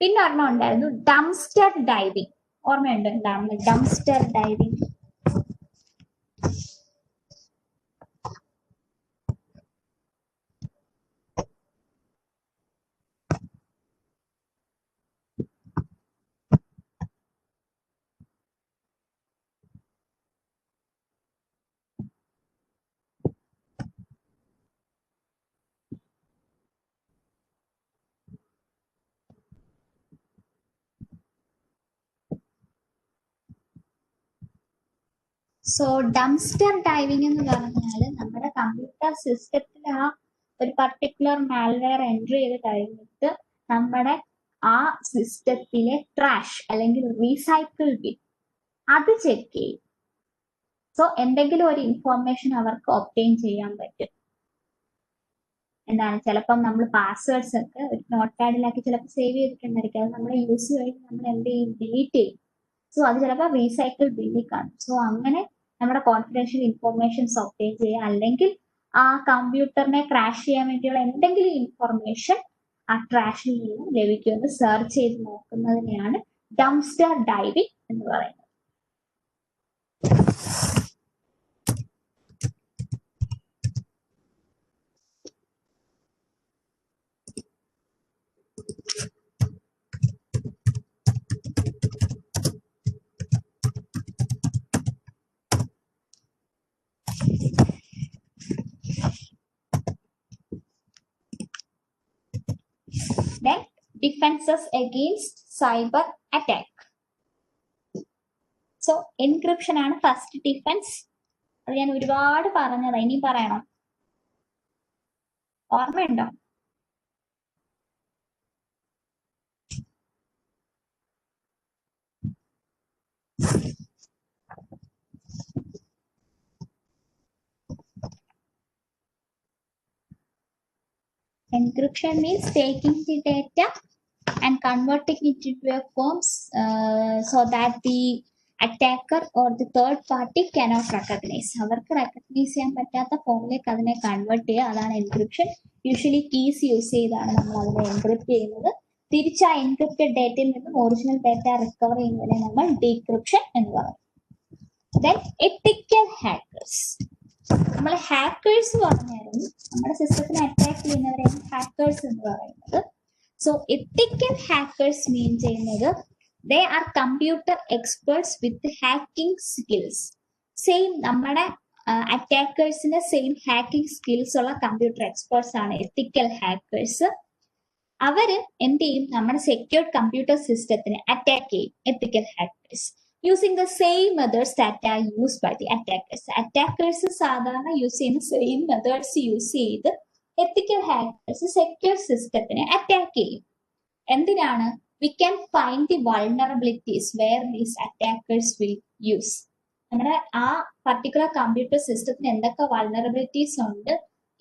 Speaker 1: പിന്നെ ഒരെണ്ണം ഉണ്ടായിരുന്നു ഡംസ്റ്റർ ഡൈവിംഗ്. ഓർമ്മയുണ്ടോ എന്താണ് dumpster diving? So dumpster diving എന്ന് പറഞ്ഞാൽ നമ്മുടെ കമ്പ്യൂട്ടർ സിസ്റ്റത്തിൽ ആ ഒരു പർട്ടിക്കുലർ മാൽവെയർ എൻട്രി ചെയ്ത് കഴിഞ്ഞിട്ട് നമ്മുടെ ആ സിസ്റ്റത്തിലെ ട്രാഷ് അല്ലെങ്കിൽ റീസൈക്കിൾ ബിൻ അത് ചെക്ക് ചെയ്യും. സോ എന്തെങ്കിലും ഒരു ഇൻഫോർമേഷൻ അവർക്ക് ഒബ്റ്റെയിൻ ചെയ്യാൻ പറ്റും. എന്താണ്, ചിലപ്പം നമ്മൾ പാസ്വേഡ്സ് ഒക്കെ ഒരു നോട്ട് പാഡിലാക്കി ചിലപ്പോൾ സേവ് ചെയ്തിട്ടുണ്ടായിരിക്കും. അത് നമ്മൾ യൂസ് കഴിഞ്ഞ് നമ്മൾ എന്ത് ചെയ്യും, ഡിലീറ്റ് ചെയ്യും. സോ അത് ചിലപ്പോൾ റീസൈക്കിൾ ബിന്നിൽ കാണും. സോ അങ്ങനെ നമ്മുടെ കോൺഫിഡൻഷ്യൽ ഇൻഫോർമേഷൻസ് ഒബ്റ്റെയിൻ ചെയ്യുക, അല്ലെങ്കിൽ ആ കമ്പ്യൂട്ടറിനെ ക്രാഷ് ചെയ്യാൻ വേണ്ടിയുള്ള എന്തെങ്കിലും ഇൻഫോർമേഷൻ ആ ട്രാഷിൽ നിന്ന് ലഭിക്കുമെന്ന് സെർച്ച് ചെയ്ത് നോക്കുന്നതിനെയാണ് ഡംസ്റ്റർ ഡൈവിംഗ് എന്ന് പറയുന്നത്. Defences against cyber attack. So encryption ആണ് ഫസ്റ്റ് ഡിഫൻസ്. അത് ഞാൻ ഒരുപാട് പറഞ്ഞതാ, ഇനി പറയണം, ഓർമ്മയുണ്ടോ? Encryption means taking the data and converting it into a forms so that the attacker or the third party cannot recognize. അവർക്ക് റെക്കഗ്നൈസ് ചെയ്യാൻ പറ്റാത്ത ഫോമിലേക്ക് അതിനെ കൺവേർട്ട് ചെയ്യുക, അതാണ് എൻക്രിപ്ഷൻ. യൂഷ്വലി കീസ് യൂസ് ചെയ്താണ് നമ്മൾ അതിനെ എൻക്രിപ്റ്റ് ചെയ്യുന്നത്. തിരിച്ച് ആ എൻക്രിപ്റ്റഡ് ഡേറ്റയിൽ നിന്നും ഒറിജിനൽ ഡേറ്റ റിക്കവർ ചെയ്യുന്നതിനെ നമ്മൾ ഡീക്രിപ്ഷൻ എന്ന് പറയും. ദെൻ എത്തിക്കൽ ഹാക്കേഴ്സ്. നമ്മൾ ഹാക്കേഴ്സ് പറഞ്ഞായിരുന്നു, നമ്മുടെ സിസ്റ്റത്തിനെ അറ്റാക്ക് ചെയ്യുന്നവരെയാണ് ഹാക്കേഴ്സ് എന്ന് പറയുന്നത്. സോ എത്തിക്കൽ ഹാക്കേഴ്സ് മീൻ ചെയ്യുന്നത് they are computer experts with hacking skills. Same നമ്മുടെ അറ്റാക്കേഴ്സിന് സെയിം ഹാക്കിംഗ് സ്കിൽസ് ഉള്ള കമ്പ്യൂട്ടർ എക്സ്പേർട്സ് ആണ് എത്തിക്കൽ ഹാക്കേഴ്സ്. അവര് എന്ത് ചെയ്യും? നമ്മുടെ സെക്യൂർഡ് കമ്പ്യൂട്ടർ സിസ്റ്റത്തിനെ അറ്റാക്ക് ചെയ്യും എത്തിക്കൽ hackers, using the same methods that are used by the attackers. Attackers സാധാരണ യൂസ് ചെയ്യുന്ന സെയിം മെത്തേഡ്സ് യൂസ് ചെയ്ത് എത്തിക്കൽ ഹാക്കേഴ്സ് സെക്യൂർ സിസ്റ്റത്തിനെ അറ്റാക്ക് ചെയ്യും. എന്തിനാണ്? we can find the vulnerabilities where these attackers will use. നമ്മുടെ ആ particular computer സിസ്റ്റത്തിന് എന്തൊക്കെ vulnerabilities ഉണ്ട്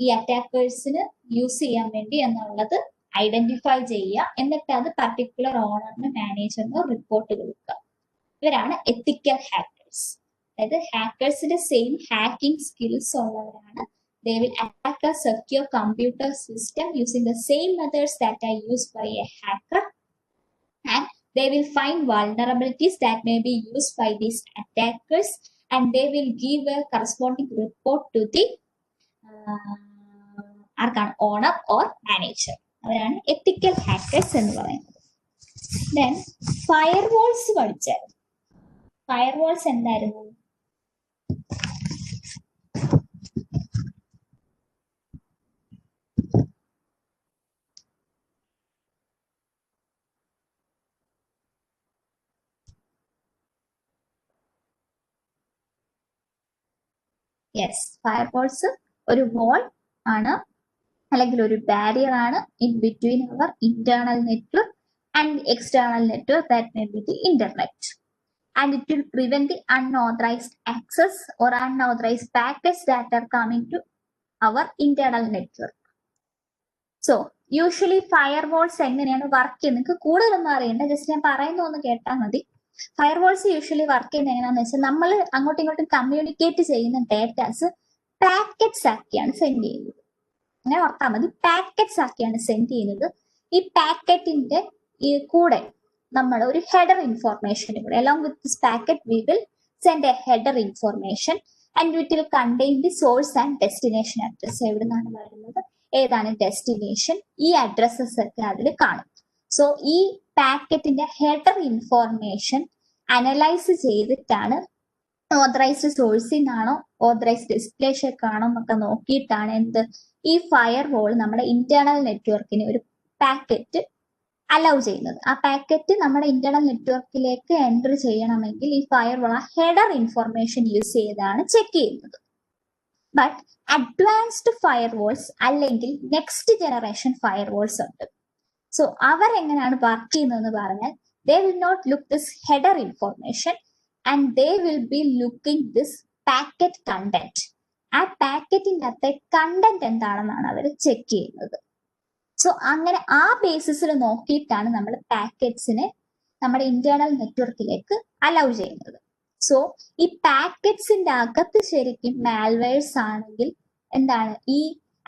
Speaker 1: ഈ അറ്റാക്കേഴ്സിന് യൂസ് ചെയ്യാൻ വേണ്ടി എന്നുള്ളത് ഐഡന്റിഫൈ ചെയ്യുക, എന്നിട്ട് അത് പർട്ടിക്കുലർ ഓണറിന് മാനേജറിന് റിപ്പോർട്ട് കൊടുക്കുക. ഇവരാണ് എത്തിക്കൽ ഹാക്കേഴ്സ്. അതായത് ഹാക്കേഴ്സിന്റെ സെയിം ഹാക്കിംഗ് സ്കിൽസ് ഉള്ളവരാണ്. They will attack a secure computer system using the same methods that are used by a hacker, and they will find vulnerabilities that may be used by these attackers, and they will give a corresponding report to the owner or manager. അവരാണ് എത്തിക്കൽ hackers എന്ന് പറയുന്നത്. Then firewalls പഠിച്ചാൽ firewalls എന്തായിരുന്നു? Yes, firewalls ഒരു wall ആണ് അല്ലെങ്കിൽ ഒരു barrier ആണ് in between our internal network and external network that may be the internet. And it will prevent the unauthorized access or unauthorized packets that are coming to our internal network. So usually firewalls എങ്ങനെയാണ് work ചെയ്യുന്നത്? നിങ്ങൾക്ക് കൂടുതലൊന്നും അറിയണ്ട, just ഞാൻ പറയുന്നൊന്ന് കേട്ടാൽ മതി. Firewalls usually work ചെയ്യുന്നത് എങ്ങനെയാണെന്ന് വെച്ചാൽ നമ്മൾ അങ്ങോട്ടും ഇങ്ങോട്ടും കമ്മ്യൂണിക്കേറ്റ് ചെയ്യുന്ന ഡേറ്റാസ് പാക്കറ്റ്സ് ആക്കിയാണ് സെൻഡ് ചെയ്യുന്നത്. അങ്ങനെ ഓർത്താൽ മതി, പാക്കറ്റ്സ് ആക്കിയാണ് സെൻഡ് ചെയ്യുന്നത്. ഈ പാക്കറ്റിന്റെ കൂടെ നമ്മൾ ഒരു ഹെഡർ ഇൻഫോർമേഷൻ കൂടെ, along with this packet we will send a header information and it will contain the source and destination address. എവിടെ നിന്നാണ് വരുന്നത്, ഏതാണ് ഡെസ്റ്റിനേഷൻ, ഈ അഡ്രസ്സസ് ഒക്കെ അതിൽ കാണും. സോ ഈ പാക്കറ്റിന്റെ ഹെഡർ ഇൻഫോർമേഷൻ അനലൈസ് ചെയ്തിട്ടാണ് ഓതറൈസ്ഡ് സോഴ്സിൽ നിന്നാണോ ഓതറൈസ്ഡ് ഡെസ്റ്റിനേഷൻ ആണോ എന്നൊക്കെ നോക്കിയിട്ടാണ് എന്ത് ഈ ഫയർവാൾ നമ്മുടെ ഇന്റേണൽ നെറ്റ്വർക്കിന് ഒരു പാക്കറ്റ് അലൗ ചെയ്യുന്നത്. ആ പാക്കറ്റ് നമ്മുടെ ഇന്റേണൽ നെറ്റ്വർക്കിലേക്ക് എൻ്റർ ചെയ്യണമെങ്കിൽ ഈ ഫയർവാൾ ആ ഹെഡർ ഇൻഫോർമേഷൻ യൂസ് ചെയ്താണ് ചെക്ക് ചെയ്യുന്നത്. ബട്ട് അഡ്വാൻസ്ഡ് ഫയർവാൾസ് അല്ലെങ്കിൽ നെക്സ്റ്റ് ജനറേഷൻ ഫയർവാൾസ് ഉണ്ട്. സോ അവരെങ്ങനെയാണ് വർക്ക് ചെയ്യുന്നതെന്ന് പറഞ്ഞാൽ they will not look this header information and they will be looking this packet content. ആ പാക്കറ്റിന്റെ അകത്തെ കണ്ടന്റ് എന്താണെന്നാണ് അവർ ചെക്ക് ചെയ്യുന്നത്. സോ അങ്ങനെ ആ ബേസിസിൽ നോക്കിയിട്ടാണ് നമ്മൾ പാക്കറ്റ്സിനെ നമ്മുടെ ഇന്റേണൽ നെറ്റ്വർക്കിലേക്ക് അലൗ ചെയ്യുന്നത്. സോ ഈ പാക്കറ്റ്സിന്റെ അകത്ത് ശരിക്കും മാൽവെയർസ് ആണെങ്കിൽ എന്താണ് ഈ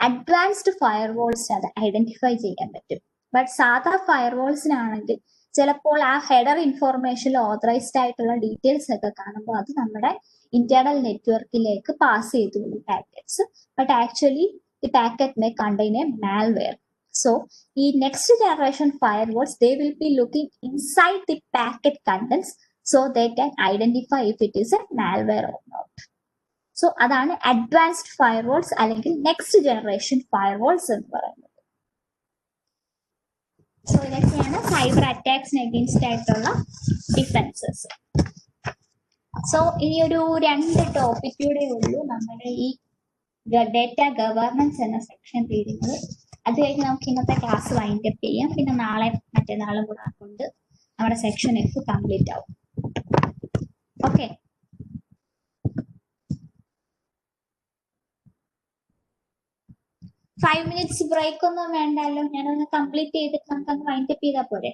Speaker 1: അഡ്വാൻസ്ഡ് ഫയർവാൾസിന് അത് ഐഡന്റിഫൈ ചെയ്യാൻ പറ്റും. ബട്ട് സാധാ ഫയർവാൾസിനാണെങ്കിൽ ചിലപ്പോൾ ആ ഹെഡർ ഇൻഫോർമേഷനിൽ ഓതറൈസ്ഡ് ആയിട്ടുള്ള ഡീറ്റെയിൽസ് ഒക്കെ കാണുമ്പോൾ അത് നമ്മുടെ ഇന്റേണൽ നെറ്റ്വർക്കിലേക്ക് പാസ് ചെയ്തു packets. But actually the packet may contain A malware. So, the next generation firewalls, they will be looking inside the packet contents so they can identify if it is a malware or not. So, അതാണ് advanced firewalls അല്ലെങ്കിൽ next generation firewalls എന്ന് പറയുന്നത്. So ഇതൊക്കെയാണ് cyber അറ്റാക്സിന് against ആയിട്ടുള്ള defences. So ഇനി ഒരു 2 topic കൂടെ ഉള്ളൂ നമ്മുടെ ഈ ഡേറ്റ ഗവർണൻസ് എന്ന സെക്ഷൻ തീരുന്നത്. അത് കഴിഞ്ഞ് നമുക്ക് ഇന്നത്തെ ക്ലാസ് വൈൻഡപ്പ് ചെയ്യാം. പിന്നെ നാളെ മറ്റന്നാളും കൂടെ കൊണ്ട് നമ്മുടെ സെക്ഷൻ F കംപ്ലീറ്റ് ആവും. ഓക്കെ, 5 minutes ബ്രേക്ക് ഒന്നും വേണ്ടല്ലോ. ഞാനൊന്ന് കംപ്ലീറ്റ് ചെയ്തിട്ട് നമുക്കൊന്ന് വൈൻഡപ്പ് ചെയ്താൽ പോരെ?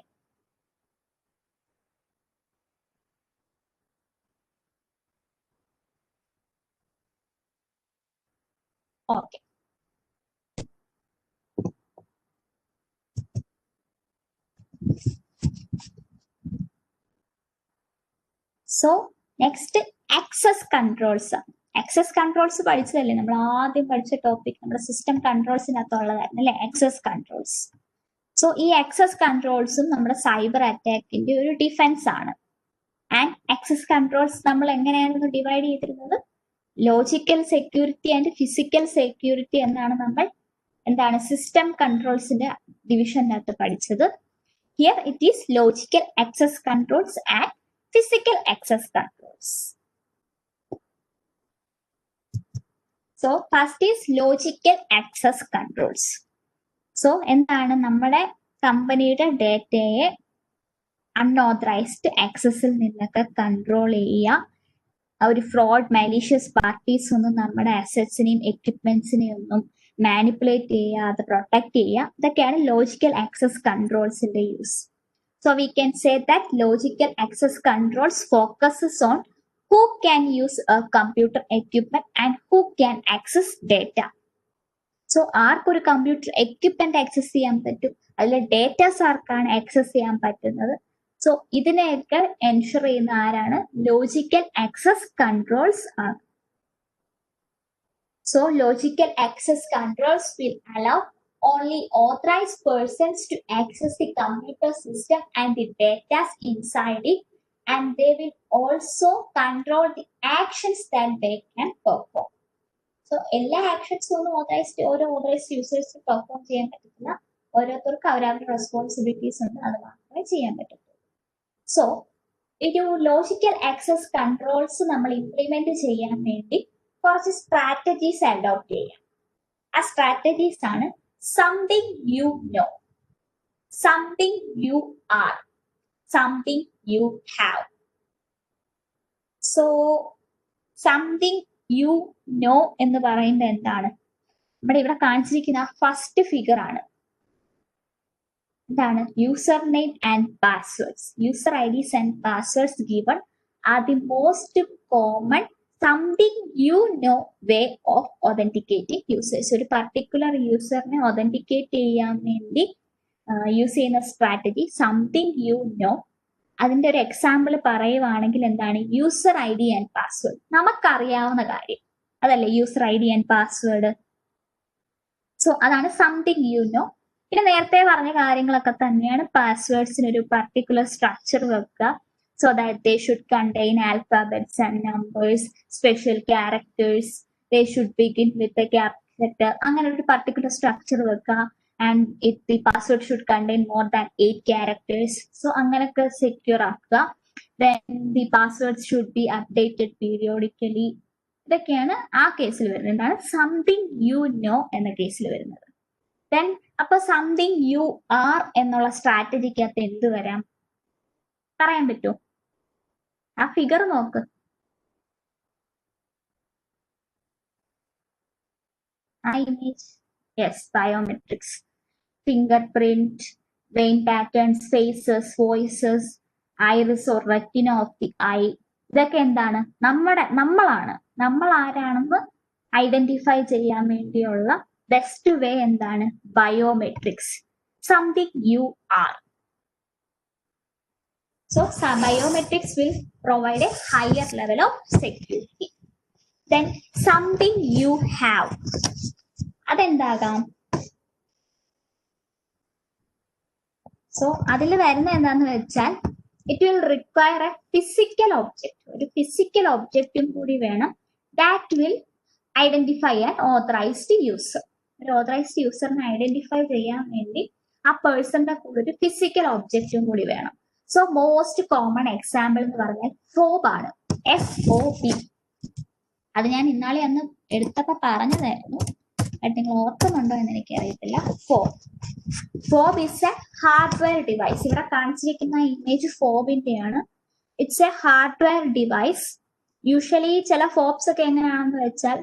Speaker 1: Okay, so next access controls. Access controls പഠിച്ചതല്ലേ, നമ്മൾ ആദ്യം പഠിച്ച ടോപ്പിക് നമ്മുടെ സിസ്റ്റം കൺട്രോൾസിനകത്തുള്ളതായിരുന്നു അല്ലെ, ആക്സസ് കൺട്രോൾസ്. സോ ഈ ആക്സസ് കൺട്രോൾസും നമ്മുടെ സൈബർ അറ്റാക്കിന്റെ ഒരു ഡിഫൻസ് ആണ്. ആൻഡ് ആക്സസ് കൺട്രോൾസ് നമ്മൾ എങ്ങനെയാണ് ഡിവൈഡ് ചെയ്തിരുന്നത്? Logical security and physical security എന്നാണ് നമ്മൾ എന്താണ് സിസ്റ്റം കൺട്രോൾസിന്റെ ഡിവിഷനകത്ത് പഠിച്ചത്. Here it is logical access controls and physical access controls. So first is logical access controls. So എന്താണ് നമ്മുടെ കമ്പനിയുടെ ഡേറ്റയെ അൺഓതറൈസ്ഡ് ആക്സസിൽ നിന്നൊക്കെ കൺട്രോൾ ചെയ്യുക, ഒരു ഫ്രോഡ് മാലീഷ്യസ് പാർട്ടീസ് ഒന്നും നമ്മുടെ അസറ്റ്സിനെയും എക്വിപ്മെന്റ്സിനെയും ഒന്നും മാനിപ്പുലേറ്റ് ചെയ്യാതെ പ്രൊട്ടക്ട് ചെയ്യുക. ഇതൊക്കെയാണ് ലോജിക്കൽ ആക്സസ് കൺട്രോൾസിന്റെ use. So we can say that logical access controls focuses on who can use a computer equipment and who can access data. So ആർക്കൊരു കമ്പ്യൂട്ടർ എക്യുപ്മെന്റ് ആക്സസ് ചെയ്യാൻ പറ്റും, അതിലെ ഡേറ്റാസ് ആർക്കാണ് access ചെയ്യാൻ പറ്റുന്നത്. സോ ഇതിനെയൊക്കെ ensure ചെയ്യുന്ന ആരാണ്? ലോജിക്കൽ ആക്സസ് കൺട്രോൾസ് ആണ്. So logical access controls will allow only authorized persons to access the computer system and the data inside it, and they will also control the actions that they can perform. So എല്ലാ ആക്ഷൻസും ഒന്നും ഓരോ authorised users perform ചെയ്യാൻ പറ്റത്തില്ല. ഓരോരുത്തർക്കും അവരവരുടെ responsibilities ഉണ്ട്, അത് മാത്രമേ ചെയ്യാൻ പറ്റത്തുള്ളൂ. സോ ഒരു ലോജിക്കൽ ആക്സസ് കൺട്രോൾസ് നമ്മൾ ഇംപ്ലിമെന്റ് ചെയ്യാൻ വേണ്ടി കുറച്ച് സ്ട്രാറ്റജീസ് അഡോപ്റ്റ് ചെയ്യാം. ആ സ്ട്രാറ്റജീസ് ആണ് something you know, something you are, something you have. So something you know എന്ന് പറയുന്നത് എന്താണ്? നമ്മുടെ ഇവിടെ കാണിച്ചിരിക്കുന്ന ഫസ്റ്റ് ഫിഗർ ആണ്. എന്താണ്? User name and passwords. User IDs and passwords given are the most common something you know way of authenticating users. ഒരു particular യൂസറിനെ ഒതന്റിക്കേറ്റ് ചെയ്യാൻ വേണ്ടി യൂസ് ചെയ്യുന്ന സ്ട്രാറ്റജി സംതിങ് യു നോ. അതിന്റെ ഒരു എക്സാമ്പിൾ പറയുവാണെങ്കിൽ എന്താണ്? User I D and password. നമുക്കറിയാവുന്ന കാര്യം അതല്ലേ user I D and password. So അതാണ് സംതിങ് യു നോ. പിന്നെ നേരത്തെ പറഞ്ഞ കാര്യങ്ങളൊക്കെ തന്നെയാണ്. പാസ്വേഡ്സിന് ഒരു പർട്ടിക്കുലർ സ്ട്രക്ചർ വെക്കുക. So that they should contain alphabets and numbers, special characters. They should begin with a character. അങ്ങനെ ഒരു particular structure വെക്കുക. And the password should contain more than 8 characters. So അങ്ങനെയൊക്കെ secure ആക്കുക. Then the passwords should be updated periodically. ഇതൊക്കെയാണ് ആ കേസിൽ വരുന്നത്. എന്താണ്? സംതിങ് യു നോ എന്ന കേസിൽ വരുന്നത്. Then അപ്പൊ സംതിങ് യു ആർ എന്നുള്ള സ്ട്രാറ്റജിക്കകത്ത് എന്ത് വരാം പറയാൻ പറ്റുമോ? ആ ഫിഗർ നോക്ക്. Yes, biometrics, fingerprint, vein patterns, faces, voices, iris or retina of the eye. ഇതൊക്കെ എന്താണ്? നമ്മളാണ്. നമ്മൾ ആരാണെന്ന് ഐഡന്റിഫൈ ചെയ്യാൻ വേണ്ടിയുള്ള ബെസ്റ്റ് വേ എന്താണ്? Biometrics. Something you R. So biometrics will provide a higher level of security. Then something you have. അതെന്താകാം? So അതിൽ വരുന്ന എന്താന്ന് വെച്ചാൽ it will require a physical object. ഒരു physical objectും കൂടി വേണം. That will identify an authorized user. ഒരു authorized userനെ identify ചെയ്യാൻ വേണ്ടി ആ പേഴ്സന്റെ കൂടെ ഒരു ഫിസിക്കൽ ഒബ്ജക്റ്റും കൂടി വേണം. സോ മോസ്റ്റ് കോമൺ എക്സാമ്പിൾ എന്ന് പറഞ്ഞാൽ ഫോബ് ആണ്. FOB. അത് ഞാൻ ഇന്നാളെ അന്ന് എടുത്തപ്പോ പറഞ്ഞതായിരുന്നു, നിങ്ങൾ ഓർക്കുന്നുണ്ടോ എന്ന് എനിക്ക് അറിയത്തില്ല. Fob is a hardware device. ഇവിടെ കാണിച്ചിരിക്കുന്ന ഇമേജ് ഫോബിന്റെയാണ്. It's a hardware device. Usually ചില ഫോബ്സ് ഒക്കെ എങ്ങനെയാണെന്ന് വെച്ചാൽ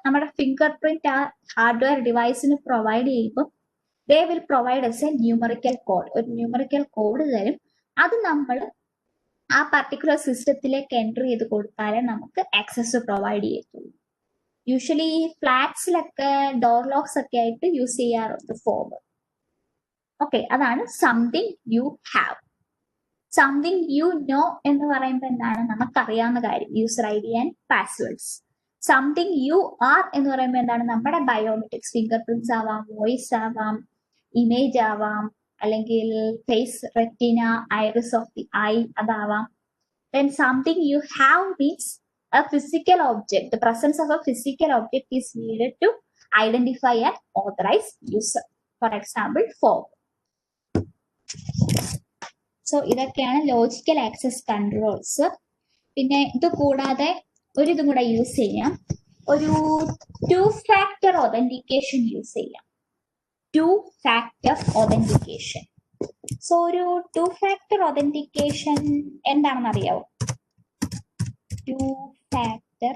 Speaker 1: നമ്മുടെ ഫിംഗർ പ്രിന്റ് ആ ഹാർഡ്വെയർ ഡിവൈസിന് പ്രൊവൈഡ് ചെയ്യുമ്പോൾ they will provide us a numerical code. ഒരു ന്യൂമറിക്കൽ കോഡ് തരും. അത് നമ്മൾ ആ പർട്ടിക്കുലർ സിസ്റ്റത്തിലേക്ക് എൻ്റർ ചെയ്ത് കൊടുത്താലേ നമുക്ക് ആക്സസ് പ്രൊവൈഡ് ചെയ്യത്തുള്ളൂ. യൂഷ്വലി ഫ്ലാറ്റ്സിലൊക്കെ ഡോർ ലോക്സ് ഒക്കെ ആയിട്ട് യൂസ് ചെയ്യാറുണ്ട് ഫോബ്. ഓക്കെ, അതാണ് something you have. Something you know എന്ന് പറയുമ്പോൾ എന്താണ്, നമുക്കറിയാവുന്ന കാര്യം, user ID and passwords. Something you are എന്ന് പറയുമ്പോൾ എന്താണ്, നമ്മുടെ ബയോമെട്രിക്സ്, ഫിംഗർ പ്രിന്റ്സ് ആവാം, വോയിസ് ആവാം, ഇമേജ് ആവാം, അല്ലെങ്കിൽ face retina, iris of the eye അതാവാം. Then something you have means a physical object. The presence of a physical object is needed to identify an authorized user. For example, fob. So ഇതൊക്കെയാണ് logical access controls. പിന്നെ ഇത് കൂടാതെ ഇതും കൂടെ use ചെയ്യാം, ഒരു 2-factor authentication use ചെയ്യാം. 2-factor authentication. So ഒരു 2-factor authentication എന്താണെന്ന് അറിയാവോ? 2-factor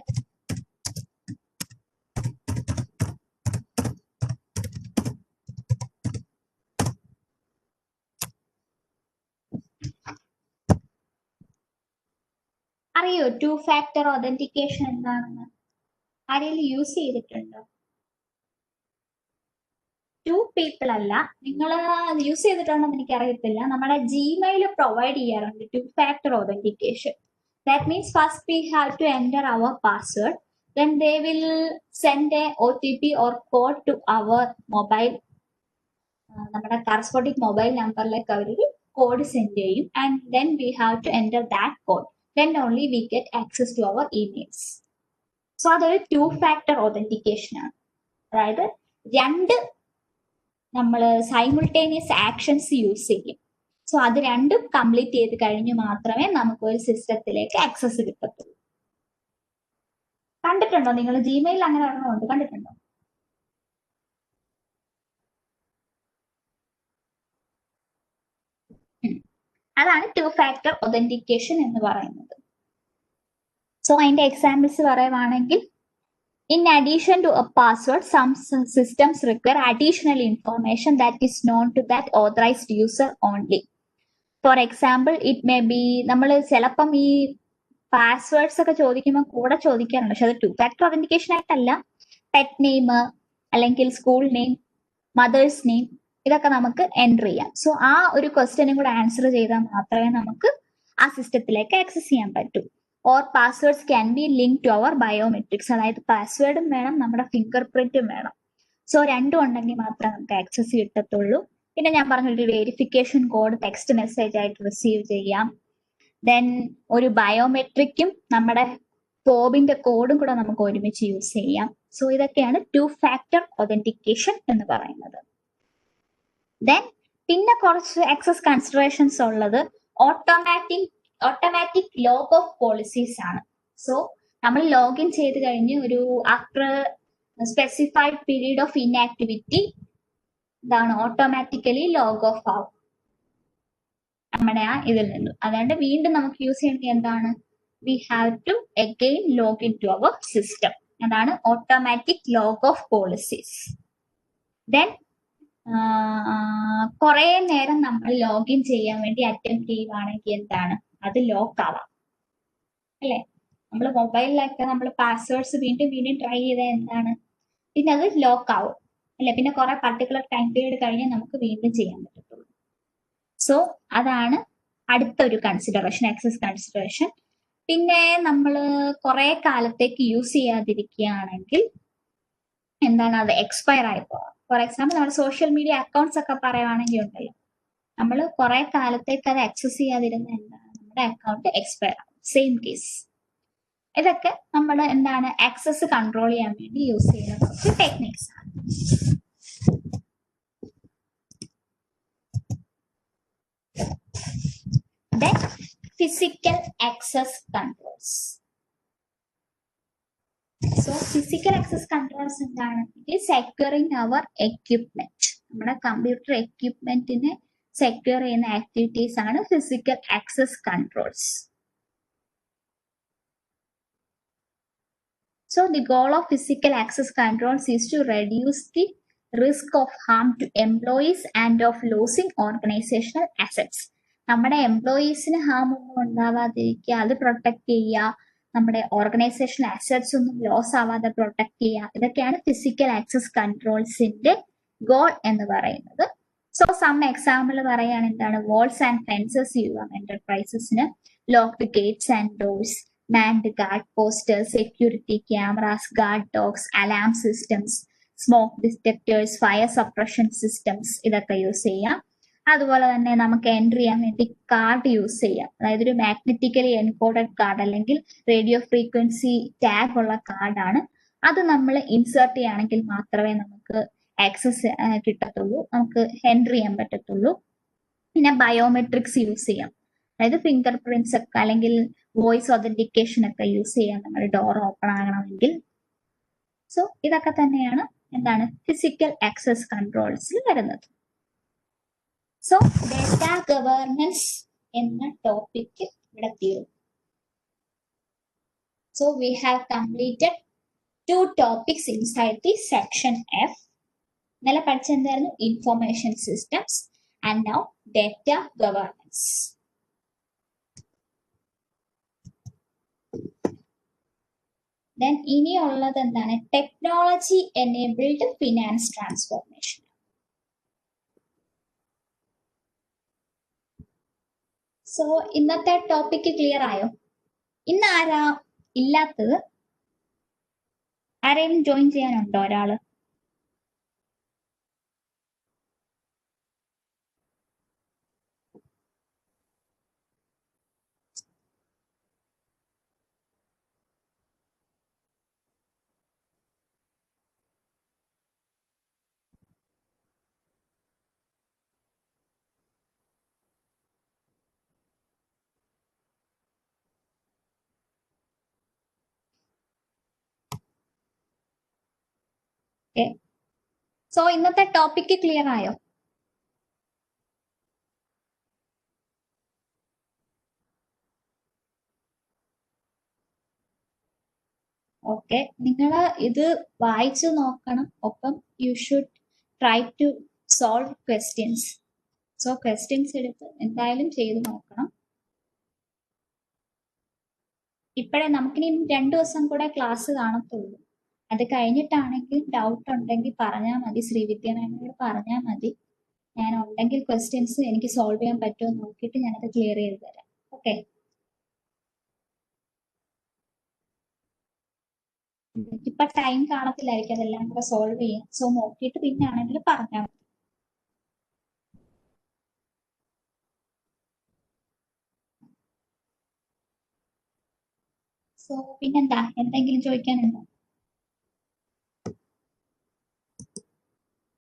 Speaker 1: അറിയോ? 2-factor authentication എന്താണെന്ന് ആരെങ്കിലും യൂസ് ചെയ്തിട്ടുണ്ടോ? 2 people അല്ല, നിങ്ങൾ യൂസ് ചെയ്തിട്ടുണ്ടോന്ന് എനിക്ക് അറിയത്തില്ല. നമ്മുടെ Gmail പ്രൊവൈഡ് ചെയ്യാറുണ്ട് 2-factor authentication. That means first we have to enter our password, then they will send a OTP or code to our mobile, നമ്മുടെ കറസ്പോണ്ടിങ് മൊബൈൽ നമ്പറിലേക്ക് അവരൊരു കോഡ് സെൻഡ് ചെയ്യും, and then we have to enter that code. Then only we get access to our emails. So അതൊരു 2-factor authentication ആണ്. അതായത് നമ്മൾ simultaneous actions use ചെയ്യും. So അത് രണ്ടും കംപ്ലീറ്റ് ചെയ്ത് കഴിഞ്ഞ് മാത്രമേ നമുക്ക് ഒരു സിസ്റ്റത്തിലേക്ക് ആക്സസ് കിട്ടത്തുള്ളൂ. കണ്ടിട്ടുണ്ടോ നിങ്ങൾ? ജിമെയിൽ അങ്ങനെ ഒരെണ്ണമുണ്ട്, കണ്ടിട്ടുണ്ടോ? അതാണ് 2-factor authentication എന്ന് പറയുന്നത്. സോ അതിന്റെ എക്സാമ്പിൾസ് പറയുവാണെങ്കിൽ, in addition to a password, some systems require additional information that is known to that authorized user only. For example, it may be, നമ്മൾ ചിലപ്പം ഈ പാസ്വേഡ്സ് ഒക്കെ ചോദിക്കുമ്പോൾ കൂടെ ചോദിക്കാറുണ്ട്, പക്ഷെ അത് 2-factor authentication ആയിട്ടല്ല. പെറ്റ് നെയിം അല്ലെങ്കിൽ സ്കൂൾ നെയിം, മദേഴ്സ് നെയിം, ഇതൊക്കെ നമുക്ക് എൻ്റർ ചെയ്യാം. സോ ആ ഒരു ക്വസ്റ്റ്യനും കൂടെ ആൻസർ ചെയ്താൽ മാത്രമേ നമുക്ക് ആ സിസ്റ്റത്തിലേക്ക് ആക്സസ് ചെയ്യാൻ പറ്റൂ. Or passwords can be link to our biometrics. അതായത് പാസ്വേഡും വേണം, നമ്മുടെ ഫിംഗർ പ്രിന്റും വേണം. സോ രണ്ടും ഉണ്ടെങ്കിൽ മാത്രമേ നമുക്ക് ആക്സസ് കിട്ടത്തുള്ളൂ. പിന്നെ ഞാൻ പറഞ്ഞൊരു വെരിഫിക്കേഷൻ കോഡ് ടെക്സ്റ്റ് മെസ്സേജ് ആയിട്ട് റിസീവ് ചെയ്യാം. ദെൻ ഒരു ബയോമെട്രിക്കും നമ്മുടെ ഫോബിന്റെ കോഡും കൂടെ നമുക്ക് ഒരുമിച്ച് യൂസ് ചെയ്യാം. സോ ഇതൊക്കെയാണ് 2-factor authentication എന്ന് പറയുന്നത്. ദെൻ പിന്നെ കുറച്ച് ആക്സസ് കൺസിഡറേഷൻസ് ഉള്ളത് ഓട്ടോമാറ്റിക് ലോഗ് ഓഫ് പോളിസീസ് ആണ്. സോ നമ്മൾ ലോഗിൻ ചെയ്ത് കഴിഞ്ഞ് ഒരു ആഫ്റ്റർ സ്പെസിഫൈഡ് പീരീഡ് ഓഫ് ഇൻആക്ടിവിറ്റി ഇതാണ് ഓട്ടോമാറ്റിക്കലി ലോഗ് ഓഫ് ആവും നമ്മുടെ ആ ഇതിൽ നിന്നും. അതുകൊണ്ട് വീണ്ടും നമുക്ക് യൂസ് ചെയ്യേണ്ടത് എന്താണ്, we have to again log in to our system. അതാണ് automatic log off policies. Then കുറെ നേരം നമ്മൾ ലോഗിൻ ചെയ്യാൻ വേണ്ടി അറ്റംപ്റ്റ് ചെയ്യുവാണെങ്കിൽ എന്താണ്, അത് ലോക്ക് ആവാം അല്ലെ? നമ്മൾ മൊബൈലിലൊക്കെ നമ്മൾ പാസ്വേഡ്സ് വീണ്ടും വീണ്ടും ട്രൈ ചെയ്താൽ എന്താണ്, പിന്നെ അത് ലോക്ക് ആവും അല്ലെ? പിന്നെ കുറെ പർട്ടിക്കുലർ ടൈം പീരീഡ് കഴിഞ്ഞാൽ നമുക്ക് വീണ്ടും ചെയ്യാൻ പറ്റത്തുള്ളൂ. സോ അതാണ് അടുത്തൊരു കൺസിഡറേഷൻ, ആക്സസ് കൺസിഡറേഷൻ. പിന്നെ നമ്മൾ കുറെ കാലത്തേക്ക് യൂസ് ചെയ്യാതിരിക്കുകയാണെങ്കിൽ എന്താണ്, അത് എക്സ്പയർ ആയി പോവാം. ഫോർ എക്സാമ്പിൾ നമ്മുടെ സോഷ്യൽ മീഡിയ അക്കൗണ്ട്സ് ഒക്കെ പറയുവാണെങ്കിൽ ഉണ്ടല്ലോ, നമ്മൾ കുറെ കാലത്തേക്ക് അത് ആക്സസ് ചെയ്യാതിരുന്ന എന്താണ്, നമ്മുടെ അക്കൗണ്ട് എക്സ്പയർ ആവും. Same case. ഇതൊക്കെ നമ്മൾ എന്താണ് ആക്സസ് കൺട്രോൾ ചെയ്യാൻ വേണ്ടി യൂസ് ചെയ്യുന്ന കുറച്ച് ടെക്നിക്സ് ആണ്. physical access controls. So physical access controls എന്താണ്? It is securing our equipment. നമ്മുടെ കമ്പ്യൂട്ടർ എക്യുപ്മെന്റിനെ സെക്യൂർ ചെയ്യുന്ന ആക്ടിവിറ്റീസ് ആണ് physical access controls. So the goal of physical access controls is to reduce the risk of harm to employees and of losing organizational assets. നമ്മുടെ എംപ്ലോയീസിന് Ham ഒന്നും ഉണ്ടാവാതിരിക്കുക, അത് protect ചെയ്യുക, നമ്മുടെ organisational assets ഒന്നും loss ആവാതെ protect ചെയ്യുക, ഇതൊക്കെയാണ് ഫിസിക്കൽ ആക്സസ് കൺട്രോൾസിന്റെ ഗോൾ എന്ന് പറയുന്നത്. സോ സം എക്സാമ്പിൾ പറയുകയാണ് എന്താണ്, വാൾസ് ആൻഡ് ഫെൻസസ് ചെയ്യാം എന്റർപ്രൈസസിന്, locked gates and doors, manned guard posters, security cameras, guard dogs, alarm systems, smoke detectors, fire suppression systems ഇതൊക്കെ യൂസ് ചെയ്യാം. അതുപോലെ തന്നെ നമുക്ക് എൻട്രി ചെയ്യാൻ വേണ്ടി കാർഡ് യൂസ് ചെയ്യാം. അതായത് ഒരു മാഗ്നറ്റിക്കലി എൻകോഡഡ് കാർഡ് അല്ലെങ്കിൽ റേഡിയോ ഫ്രീക്വൻസി ടാഗ് ഉള്ള കാർഡാണ്. അത് നമ്മൾ ഇൻസേർട്ട് ചെയ്യുകയാണെങ്കിൽ മാത്രമേ നമുക്ക് ആക്സസ് കിട്ടത്തുള്ളൂ, നമുക്ക് എൻട്രി ചെയ്യാൻ പറ്റത്തുള്ളൂ. പിന്നെ ബയോമെട്രിക്സ് യൂസ് ചെയ്യാം, അതായത് ഫിംഗർ പ്രിന്റ്സ് ഒക്കെ അല്ലെങ്കിൽ വോയിസ് ഒതന്റിക്കേഷൻ ഒക്കെ യൂസ് ചെയ്യാം നമ്മൾ ഡോർ ഓപ്പൺ ആകണമെങ്കിൽ. സോ ഇതൊക്കെ തന്നെയാണ് എന്താണ് ഫിസിക്കൽ ആക്സസ് കൺട്രോൾസിൽ വരുന്നത്. സോ ഡേറ്റ ഗവേർണൻസ് എന്ന ടോപ്പിക് ഇവിടെ തീരും. So we have completed 2 topics inside the section F. ഇന്നലെ പഠിച്ചെന്തായിരുന്നു? Information systems and now data governance. Then ഇനിയുള്ളത് എന്താണ്? Technology enabled finance transformation. So ഇന്നത്തെ ടോപ്പിക് ക്ലിയർ ആയോ? ഇന്ന് ആരാ ഇല്ലാത്തത്? ആരെയും ജോയിൻ ചെയ്യാനുണ്ടോ ഒരാള്? സോ ഇന്നത്തെ ടോപ്പിക് ക്ലിയർ ആയോ? ഓക്കെ, നിങ്ങൾ ഇത് വായിച്ചു നോക്കണം. ഒപ്പം you should try to solve questions. So questions എടുത്ത് എന്തായാലും ചെയ്ത് നോക്കണം. ഇപ്പോഴേ നമുക്കിനി 2 ദിവസം കൂടെ ക്ലാസ് കാണത്തുള്ളൂ. അത് കഴിഞ്ഞിട്ടാണെങ്കിൽ ഡൗട്ട് ഉണ്ടെങ്കിൽ പറഞ്ഞാൽ മതി, ശ്രീവിദ്യ മാമിനോട് പറഞ്ഞാൽ മതി. ഞാൻ ഉണ്ടെങ്കിൽ ക്വസ്റ്റ്യൻസ് എനിക്ക് സോൾവ് ചെയ്യാൻ പറ്റുമോ നോക്കിയിട്ട് ഞാനത് ക്ലിയർ ചെയ്ത് തരാം. ഓക്കെ, ഇപ്പൊ ടൈം കാണത്തില്ലായിരിക്കും അതെല്ലാം കൂടെ സോൾവ് ചെയ്യാം. സോ നോക്കിയിട്ട് പിന്നെ ആണെങ്കിൽ പറഞ്ഞാൽ മതി. സോ പിന്നെന്താ, എന്തെങ്കിലും ചോദിക്കാനുണ്ടോ?